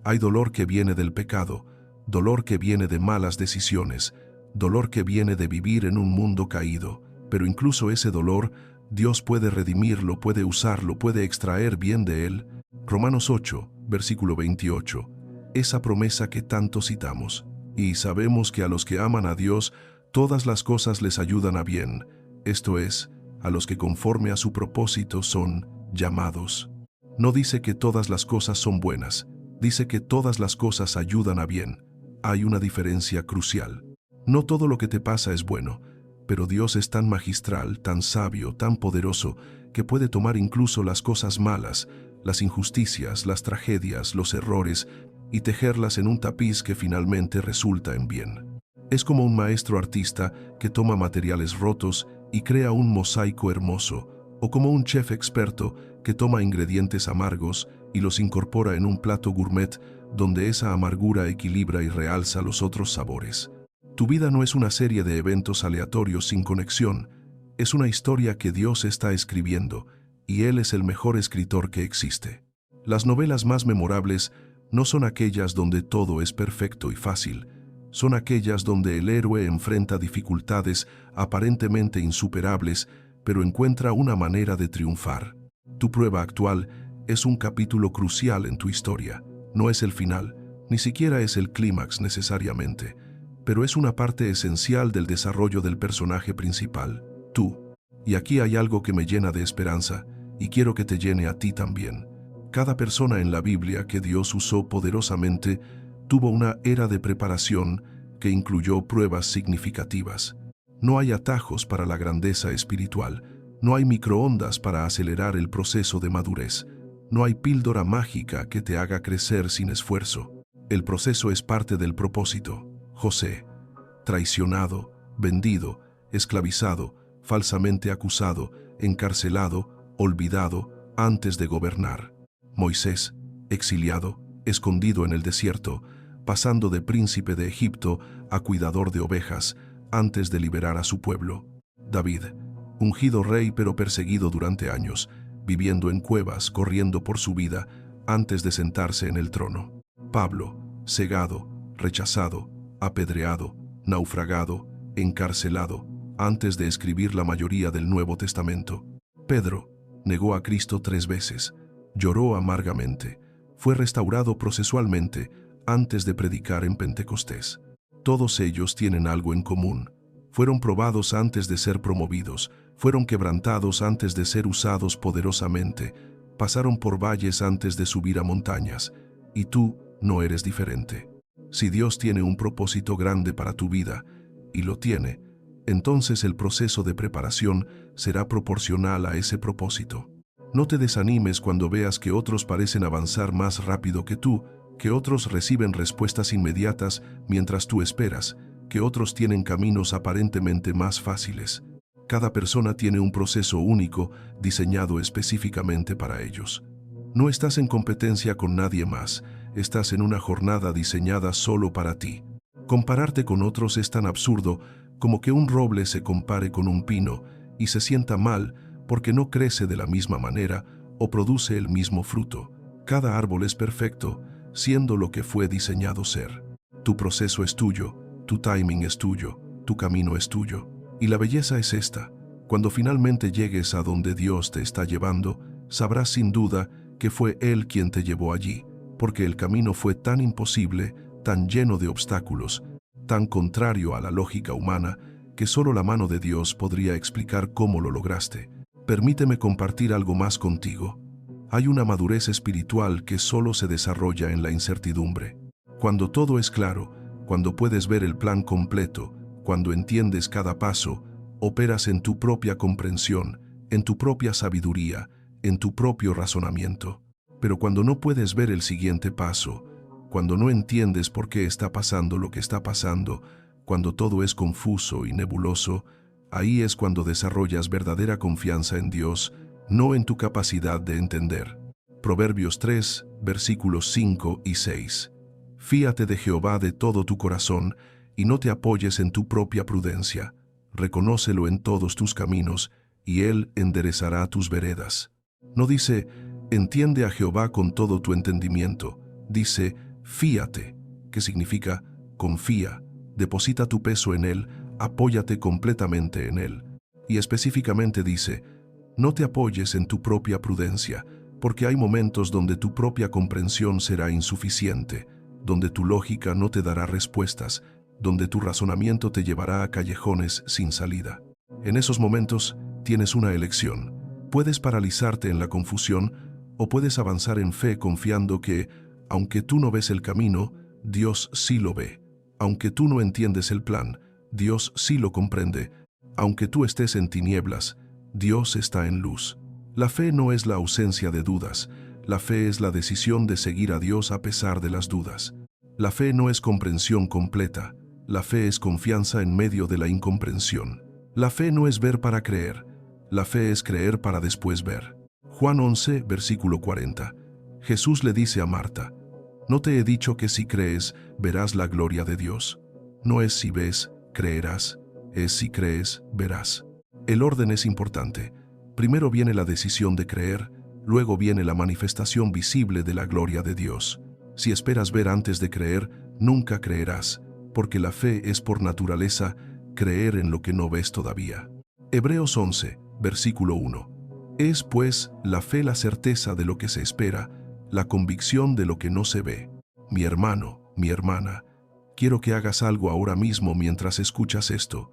Hay dolor que viene del pecado, dolor que viene de malas decisiones, dolor que viene de vivir en un mundo caído, pero incluso ese dolor, Dios puede redimirlo, puede usarlo, puede extraer bien de él. Romanos 8, versículo 28, esa promesa que tanto citamos. Y sabemos que a los que aman a Dios, todas las cosas les ayudan a bien, esto es, a los que conforme a su propósito son llamados. No dice que todas las cosas son buenas, dice que todas las cosas ayudan a bien. Hay una diferencia crucial. No todo lo que te pasa es bueno, pero Dios es tan magistral, tan sabio, tan poderoso, que puede tomar incluso las cosas malas, las injusticias, las tragedias, los errores, y tejerlas en un tapiz que finalmente resulta en bien. Es como un maestro artista que toma materiales rotos y crea un mosaico hermoso, o como un chef experto que toma ingredientes amargos y los incorpora en un plato gourmet donde esa amargura equilibra y realza los otros sabores. Tu vida no es una serie de eventos aleatorios sin conexión, es una historia que Dios está escribiendo, y Él es el mejor escritor que existe. Las novelas más memorables no son aquellas donde todo es perfecto y fácil, son aquellas donde el héroe enfrenta dificultades aparentemente insuperables, pero encuentra una manera de triunfar. Tu prueba actual es un capítulo crucial en tu historia. No es el final, ni siquiera es el clímax necesariamente, pero es una parte esencial del desarrollo del personaje principal, tú. Y aquí hay algo que me llena de esperanza, y quiero que te llene a ti también. Cada persona en la Biblia que Dios usó poderosamente tuvo una era de preparación que incluyó pruebas significativas. No hay atajos para la grandeza espiritual, no hay microondas para acelerar el proceso de madurez, no hay píldora mágica que te haga crecer sin esfuerzo. El proceso es parte del propósito. José, traicionado, vendido, esclavizado, falsamente acusado, encarcelado, olvidado, antes de gobernar. Moisés, exiliado, escondido en el desierto, pasando de príncipe de Egipto a cuidador de ovejas, antes de liberar a su pueblo. David, ungido rey pero perseguido durante años, viviendo en cuevas, corriendo por su vida, antes de sentarse en el trono. Pablo, cegado, rechazado, apedreado, naufragado, encarcelado, antes de escribir la mayoría del Nuevo Testamento. Pedro, negó a Cristo 3 veces, lloró amargamente, fue restaurado procesualmente antes de predicar en Pentecostés. Todos ellos tienen algo en común. fueron probados antes de ser promovidos, fueron quebrantados antes de ser usados poderosamente, pasaron por valles antes de subir a montañas, y tú no eres diferente. Si Dios tiene un propósito grande para tu vida, y lo tiene, entonces el proceso de preparación será proporcional a ese propósito. No te desanimes cuando veas que otros parecen avanzar más rápido que tú, que otros reciben respuestas inmediatas mientras tú esperas, que otros tienen caminos aparentemente más fáciles. Cada persona tiene un proceso único diseñado específicamente para ellos. No estás en competencia con nadie más, estás en una jornada diseñada solo para ti. Compararte con otros es tan absurdo como que un roble se compare con un pino y se sienta mal porque no crece de la misma manera o produce el mismo fruto. Cada árbol es perfecto, siendo lo que fue diseñado ser. Tu proceso es tuyo, tu timing es tuyo, tu camino es tuyo. Y la belleza es esta: cuando finalmente llegues a donde Dios te está llevando, sabrás sin duda que fue Él quien te llevó allí, porque el camino fue tan imposible, tan lleno de obstáculos, tan contrario a la lógica humana, que solo la mano de Dios podría explicar cómo lo lograste. Permíteme compartir algo más contigo. Hay una madurez espiritual que solo se desarrolla en la incertidumbre. Cuando todo es claro, cuando puedes ver el plan completo, cuando entiendes cada paso, operas en tu propia comprensión, en tu propia sabiduría, en tu propio razonamiento. Pero cuando no puedes ver el siguiente paso, cuando no entiendes por qué está pasando lo que está pasando, cuando todo es confuso y nebuloso, ahí es cuando desarrollas verdadera confianza en Dios, no en tu capacidad de entender. Proverbios 3, versículos 5 y 6. Fíate de Jehová de todo tu corazón y no te apoyes en tu propia prudencia. Reconócelo en todos tus caminos y Él enderezará tus veredas. No dice, entiende a Jehová con todo tu entendimiento. Dice, fíate, que significa confía, deposita tu peso en Él, apóyate completamente en Él. Y específicamente dice, no te apoyes en tu propia prudencia, porque hay momentos donde tu propia comprensión será insuficiente, donde tu lógica no te dará respuestas, donde tu razonamiento te llevará a callejones sin salida. En esos momentos tienes una elección. Puedes paralizarte en la confusión o puedes avanzar en fe confiando que, aunque tú no ves el camino, Dios sí lo ve. Aunque tú no entiendes el plan, Dios sí lo comprende. Aunque tú estés en tinieblas, Dios está en luz. La fe no es la ausencia de dudas. La fe es la decisión de seguir a Dios a pesar de las dudas. La fe no es comprensión completa. La fe es confianza en medio de la incomprensión. La fe no es ver para creer. La fe es creer para después ver. Juan 11, versículo 40. Jesús le dice a Marta, ¿no te he dicho que si crees, verás la gloria de Dios? No es si ves, creerás. Es si crees, verás. El orden es importante. Primero viene la decisión de creer, luego viene la manifestación visible de la gloria de Dios. Si esperas ver antes de creer, nunca creerás, porque la fe es por naturaleza creer en lo que no ves todavía. Hebreos 11, versículo 1. Es, pues, la fe la certeza de lo que se espera, la convicción de lo que no se ve. Mi hermano, mi hermana, quiero que hagas algo ahora mismo mientras escuchas esto.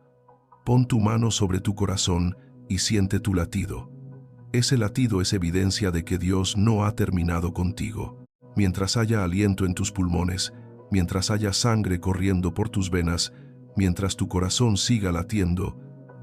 Pon tu mano sobre tu corazón y siente tu latido. Ese latido es evidencia de que Dios no ha terminado contigo. Mientras haya aliento en tus pulmones, mientras haya sangre corriendo por tus venas, mientras tu corazón siga latiendo,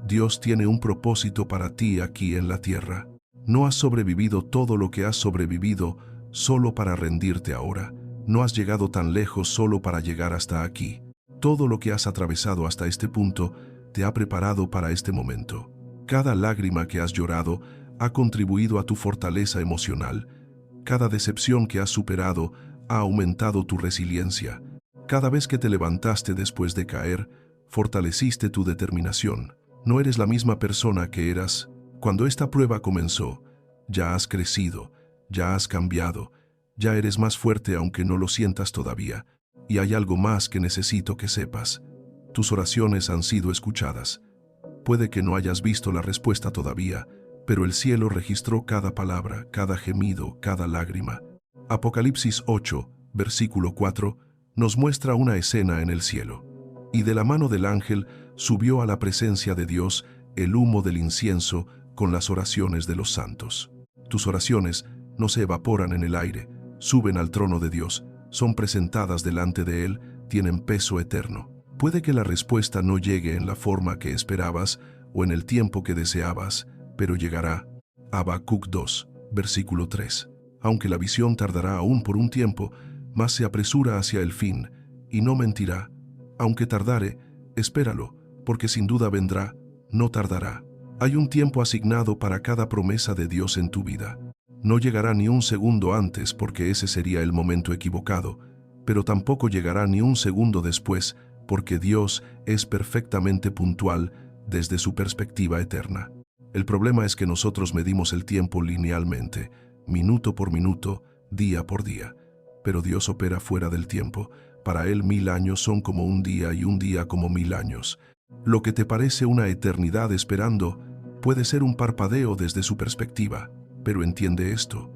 Dios tiene un propósito para ti aquí en la tierra. No has sobrevivido todo lo que has sobrevivido solo para rendirte ahora. No has llegado tan lejos solo para llegar hasta aquí. Todo lo que has atravesado hasta este punto te ha preparado para este momento. Cada lágrima que has llorado ha contribuido a tu fortaleza emocional. Cada decepción que has superado ha aumentado tu resiliencia. Cada vez que te levantaste después de caer, fortaleciste tu determinación. No eres la misma persona que eras cuando esta prueba comenzó. Ya has crecido, ya has cambiado, ya eres más fuerte aunque no lo sientas todavía. Y hay algo más que necesito que sepas. Tus oraciones han sido escuchadas. Puede que no hayas visto la respuesta todavía, pero el cielo registró cada palabra, cada gemido, cada lágrima. Apocalipsis 8, versículo 4, nos muestra una escena en el cielo. Y de la mano del ángel subió a la presencia de Dios el humo del incienso con las oraciones de los santos. Tus oraciones no se evaporan en el aire, suben al trono de Dios, son presentadas delante de Él, tienen peso eterno. Puede que la respuesta no llegue en la forma que esperabas o en el tiempo que deseabas, pero llegará. Habacuc 2, versículo 3. Aunque la visión tardará aún por un tiempo, mas se apresura hacia el fin, y no mentirá. Aunque tardare, espéralo, porque sin duda vendrá, no tardará. Hay un tiempo asignado para cada promesa de Dios en tu vida. No llegará ni un segundo antes porque ese sería el momento equivocado, pero tampoco llegará ni un segundo después porque Dios es perfectamente puntual desde su perspectiva eterna. El problema es que nosotros medimos el tiempo linealmente, minuto por minuto, día por día. Pero Dios opera fuera del tiempo. Para Él 1000 años son como un día y un día como 1000 años. Lo que te parece una eternidad esperando puede ser un parpadeo desde su perspectiva. Pero entiende esto,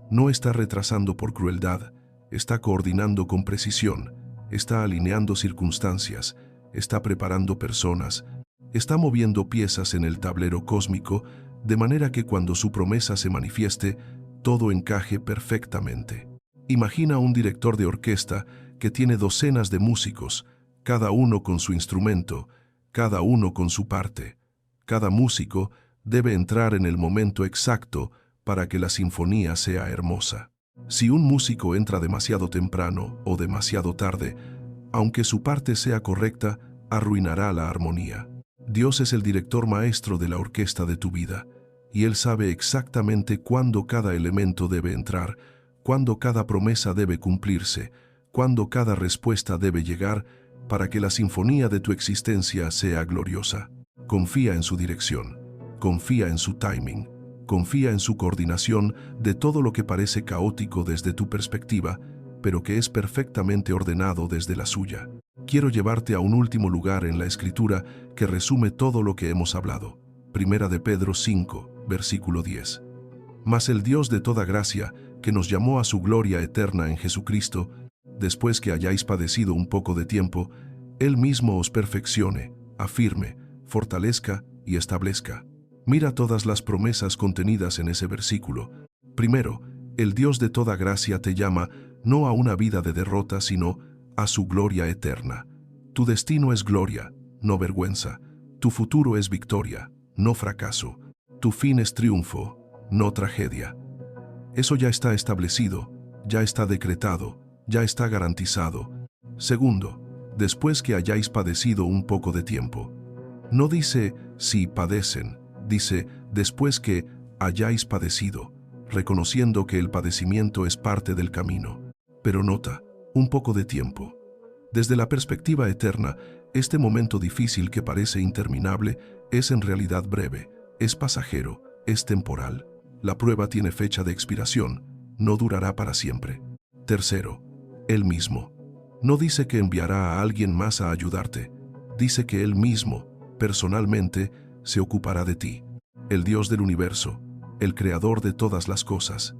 no está retrasando por crueldad, está coordinando con precisión, está alineando circunstancias, está preparando personas, está moviendo piezas en el tablero cósmico, de manera que cuando su promesa se manifieste, todo encaje perfectamente. Imagina un director de orquesta que tiene docenas de músicos, cada uno con su instrumento, cada uno con su parte. Cada músico debe entrar en el momento exacto para que la sinfonía sea hermosa. Si un músico entra demasiado temprano o demasiado tarde, aunque su parte sea correcta, arruinará la armonía. Dios es el director maestro de la orquesta de tu vida, y Él sabe exactamente cuándo cada elemento debe entrar, cuándo cada promesa debe cumplirse, cuándo cada respuesta debe llegar para que la sinfonía de tu existencia sea gloriosa. Confía en su dirección, confía en su timing, confía en su coordinación de todo lo que parece caótico desde tu perspectiva, pero que es perfectamente ordenado desde la suya. Quiero llevarte a un último lugar en la Escritura que resume todo lo que hemos hablado. Primera de Pedro 5, versículo 10. Mas el Dios de toda gracia, que nos llamó a su gloria eterna en Jesucristo, después que hayáis padecido un poco de tiempo, Él mismo os perfeccione, afirme, fortalezca y establezca. Mira todas las promesas contenidas en ese versículo. Primero, el Dios de toda gracia te llama no a una vida de derrota, sino a su gloria eterna. Tu destino es gloria, no vergüenza. Tu futuro es victoria, no fracaso. Tu fin es triunfo, no tragedia. Eso ya está establecido, ya está decretado, ya está garantizado. Segundo, después que hayáis padecido un poco de tiempo. No dice si padecen, dice después que hayáis padecido, reconociendo que el padecimiento es parte del camino. Pero nota, un poco de tiempo. Desde la perspectiva eterna, este momento difícil que parece interminable es en realidad breve, es pasajero, es temporal. La prueba tiene fecha de expiración, no durará para siempre. Tercero, Él mismo. No dice que enviará a alguien más a ayudarte, dice que Él mismo, personalmente, se ocupará de ti. El Dios del universo, el creador de todas las cosas,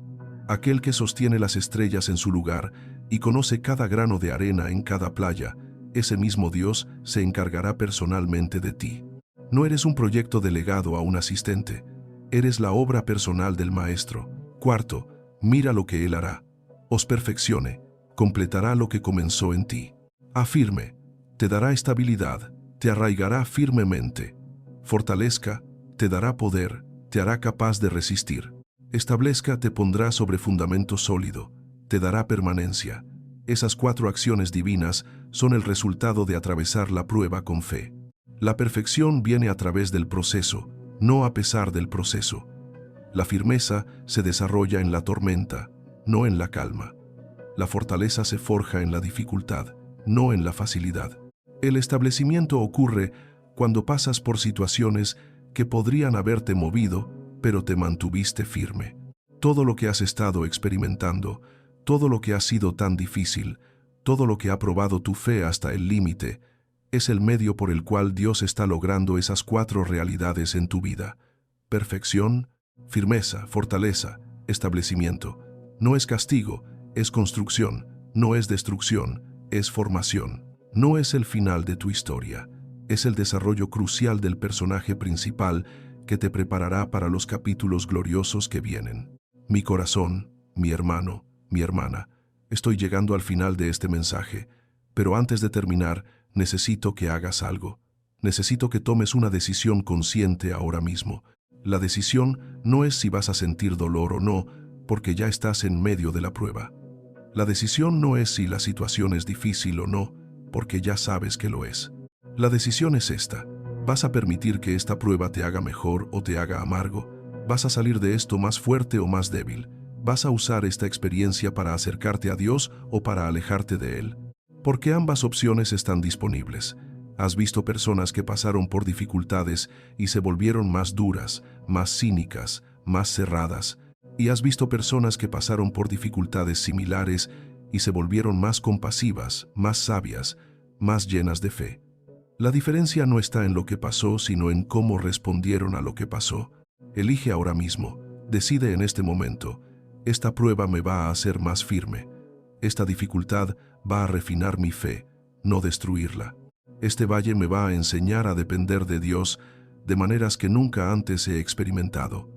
aquel que sostiene las estrellas en su lugar y conoce cada grano de arena en cada playa, ese mismo Dios se encargará personalmente de ti. No eres un proyecto delegado a un asistente, eres la obra personal del Maestro. Cuarto, mira lo que Él hará. Os perfeccione, completará lo que comenzó en ti. Afirme, te dará estabilidad, te arraigará firmemente. Fortalezca, te dará poder, te hará capaz de resistir. Establezca, te pondrá sobre fundamento sólido, te dará permanencia. Esas 4 acciones divinas son el resultado de atravesar la prueba con fe. La perfección viene a través del proceso, no a pesar del proceso. La firmeza se desarrolla en la tormenta, no en la calma. La fortaleza se forja en la dificultad, no en la facilidad. El establecimiento ocurre cuando pasas por situaciones que podrían haberte movido, pero te mantuviste firme. Todo lo que has estado experimentando, todo lo que ha sido tan difícil, todo lo que ha probado tu fe hasta el límite, es el medio por el cual Dios está logrando esas 4 realidades en tu vida. Perfección, firmeza, fortaleza, establecimiento. No es castigo, es construcción. No es destrucción, es formación. no es el final de tu historia, es el desarrollo crucial del personaje principal que te preparará para los capítulos gloriosos que vienen. Mi corazón, mi hermano, mi hermana, estoy llegando al final de este mensaje, pero antes de terminar, necesito que hagas algo. Necesito que tomes una decisión consciente ahora mismo. La decisión no es si vas a sentir dolor o no, porque ya estás en medio de la prueba. La decisión no es si la situación es difícil o no, porque ya sabes que lo es. La decisión es esta. ¿Vas a permitir que esta prueba te haga mejor o te haga amargo? ¿Vas a salir de esto más fuerte o más débil? ¿Vas a usar esta experiencia para acercarte a Dios o para alejarte de Él? Porque ambas opciones están disponibles. Has visto personas que pasaron por dificultades y se volvieron más duras, más cínicas, más cerradas. Y has visto personas que pasaron por dificultades similares y se volvieron más compasivas, más sabias, más llenas de fe. La diferencia no está en lo que pasó, sino en cómo respondieron a lo que pasó. Elige ahora mismo, decide en este momento. Esta prueba me va a hacer más firme. Esta dificultad va a refinar mi fe, no destruirla. Este valle me va a enseñar a depender de Dios de maneras que nunca antes he experimentado.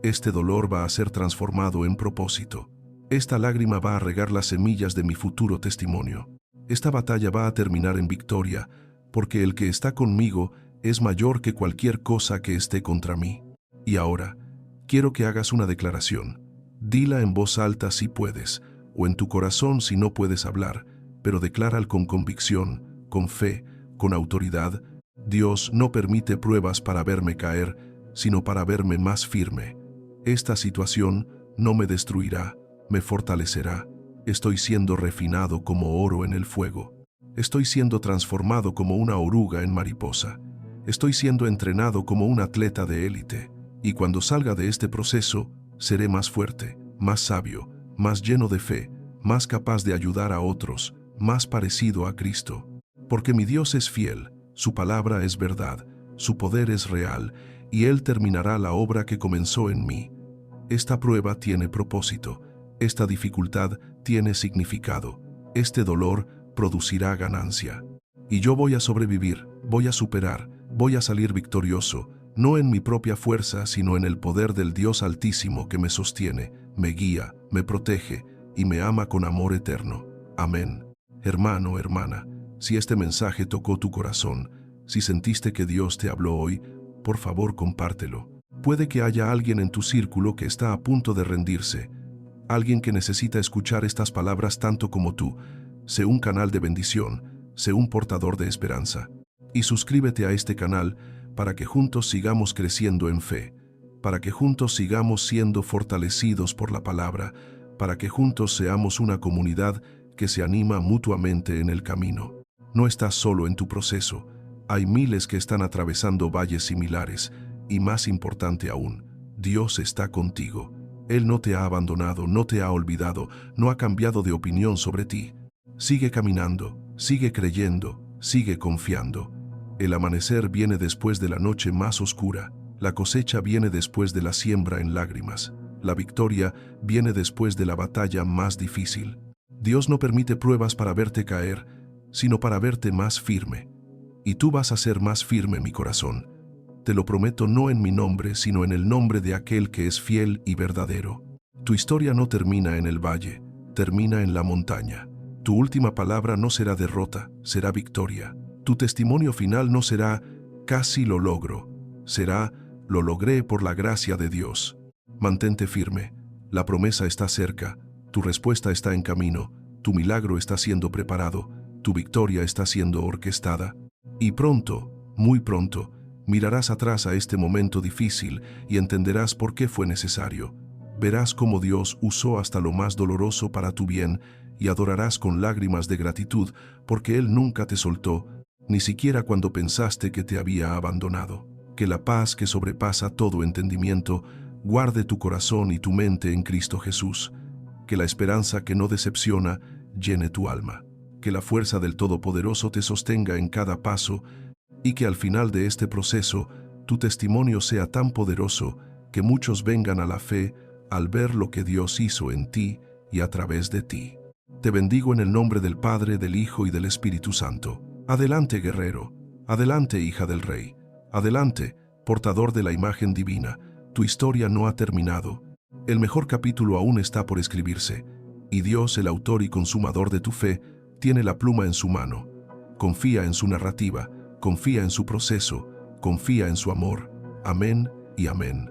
Este dolor va a ser transformado en propósito. Esta lágrima va a regar las semillas de mi futuro testimonio. Esta batalla va a terminar en victoria, porque el que está conmigo es mayor que cualquier cosa que esté contra mí. Y ahora, quiero que hagas una declaración. Dila en voz alta si puedes, o en tu corazón si no puedes hablar, pero declárala con convicción, con fe, con autoridad. Dios no permite pruebas para verme caer, sino para verme más firme. Esta situación no me destruirá, me fortalecerá. Estoy siendo refinado como oro en el fuego. Estoy siendo transformado como una oruga en mariposa. Estoy siendo entrenado como un atleta de élite. Y cuando salga de este proceso, seré más fuerte, más sabio, más lleno de fe, más capaz de ayudar a otros, más parecido a Cristo. Porque mi Dios es fiel, su palabra es verdad, su poder es real, y Él terminará la obra que comenzó en mí. Esta prueba tiene propósito, esta dificultad tiene significado, este dolor producirá ganancia. Y yo voy a sobrevivir, voy a superar, voy a salir victorioso, no en mi propia fuerza, sino en el poder del Dios Altísimo que me sostiene, me guía, me protege y me ama con amor eterno. Amén. Hermano, hermana, si este mensaje tocó tu corazón, si sentiste que Dios te habló hoy, por favor compártelo. Puede que haya alguien en tu círculo que está a punto de rendirse, alguien que necesita escuchar estas palabras tanto como tú. Sé un canal de bendición, sé un portador de esperanza. Y suscríbete a este canal para que juntos sigamos creciendo en fe, para que juntos sigamos siendo fortalecidos por la palabra, para que juntos seamos una comunidad que se anima mutuamente en el camino. No estás solo en tu proceso, hay miles que están atravesando valles similares, y más importante aún, Dios está contigo. Él no te ha abandonado, no te ha olvidado, no ha cambiado de opinión sobre ti. Sigue caminando, sigue creyendo, sigue confiando. El amanecer viene después de la noche más oscura, la cosecha viene después de la siembra en lágrimas, la victoria viene después de la batalla más difícil. Dios no permite pruebas para verte caer, sino para verte más firme. Y tú vas a ser más firme, mi corazón. Te lo prometo no en mi nombre, sino en el nombre de aquel que es fiel y verdadero. Tu historia no termina en el valle, termina en la montaña. Tu última palabra no será derrota, será victoria. Tu testimonio final no será casi lo logro, será lo logré por la gracia de Dios. Mantente firme, la promesa está cerca, tu respuesta está en camino, tu milagro está siendo preparado, tu victoria está siendo orquestada. Y pronto, muy pronto, mirarás atrás a este momento difícil y entenderás por qué fue necesario. Verás cómo Dios usó hasta lo más doloroso para tu bien y adorarás con lágrimas de gratitud porque Él nunca te soltó, ni siquiera cuando pensaste que te había abandonado. Que la paz que sobrepasa todo entendimiento guarde tu corazón y tu mente en Cristo Jesús. Que la esperanza que no decepciona llene tu alma. Que la fuerza del Todopoderoso te sostenga en cada paso y que al final de este proceso tu testimonio sea tan poderoso que muchos vengan a la fe al ver lo que Dios hizo en ti y a través de ti. Te bendigo en el nombre del Padre, del Hijo y del Espíritu Santo. Adelante, guerrero. Adelante, hija del Rey. Adelante, portador de la imagen divina. Tu historia no ha terminado. El mejor capítulo aún está por escribirse. Y Dios, el autor y consumador de tu fe, tiene la pluma en su mano. Confía en su narrativa, confía en su proceso, confía en su amor. Amén y amén.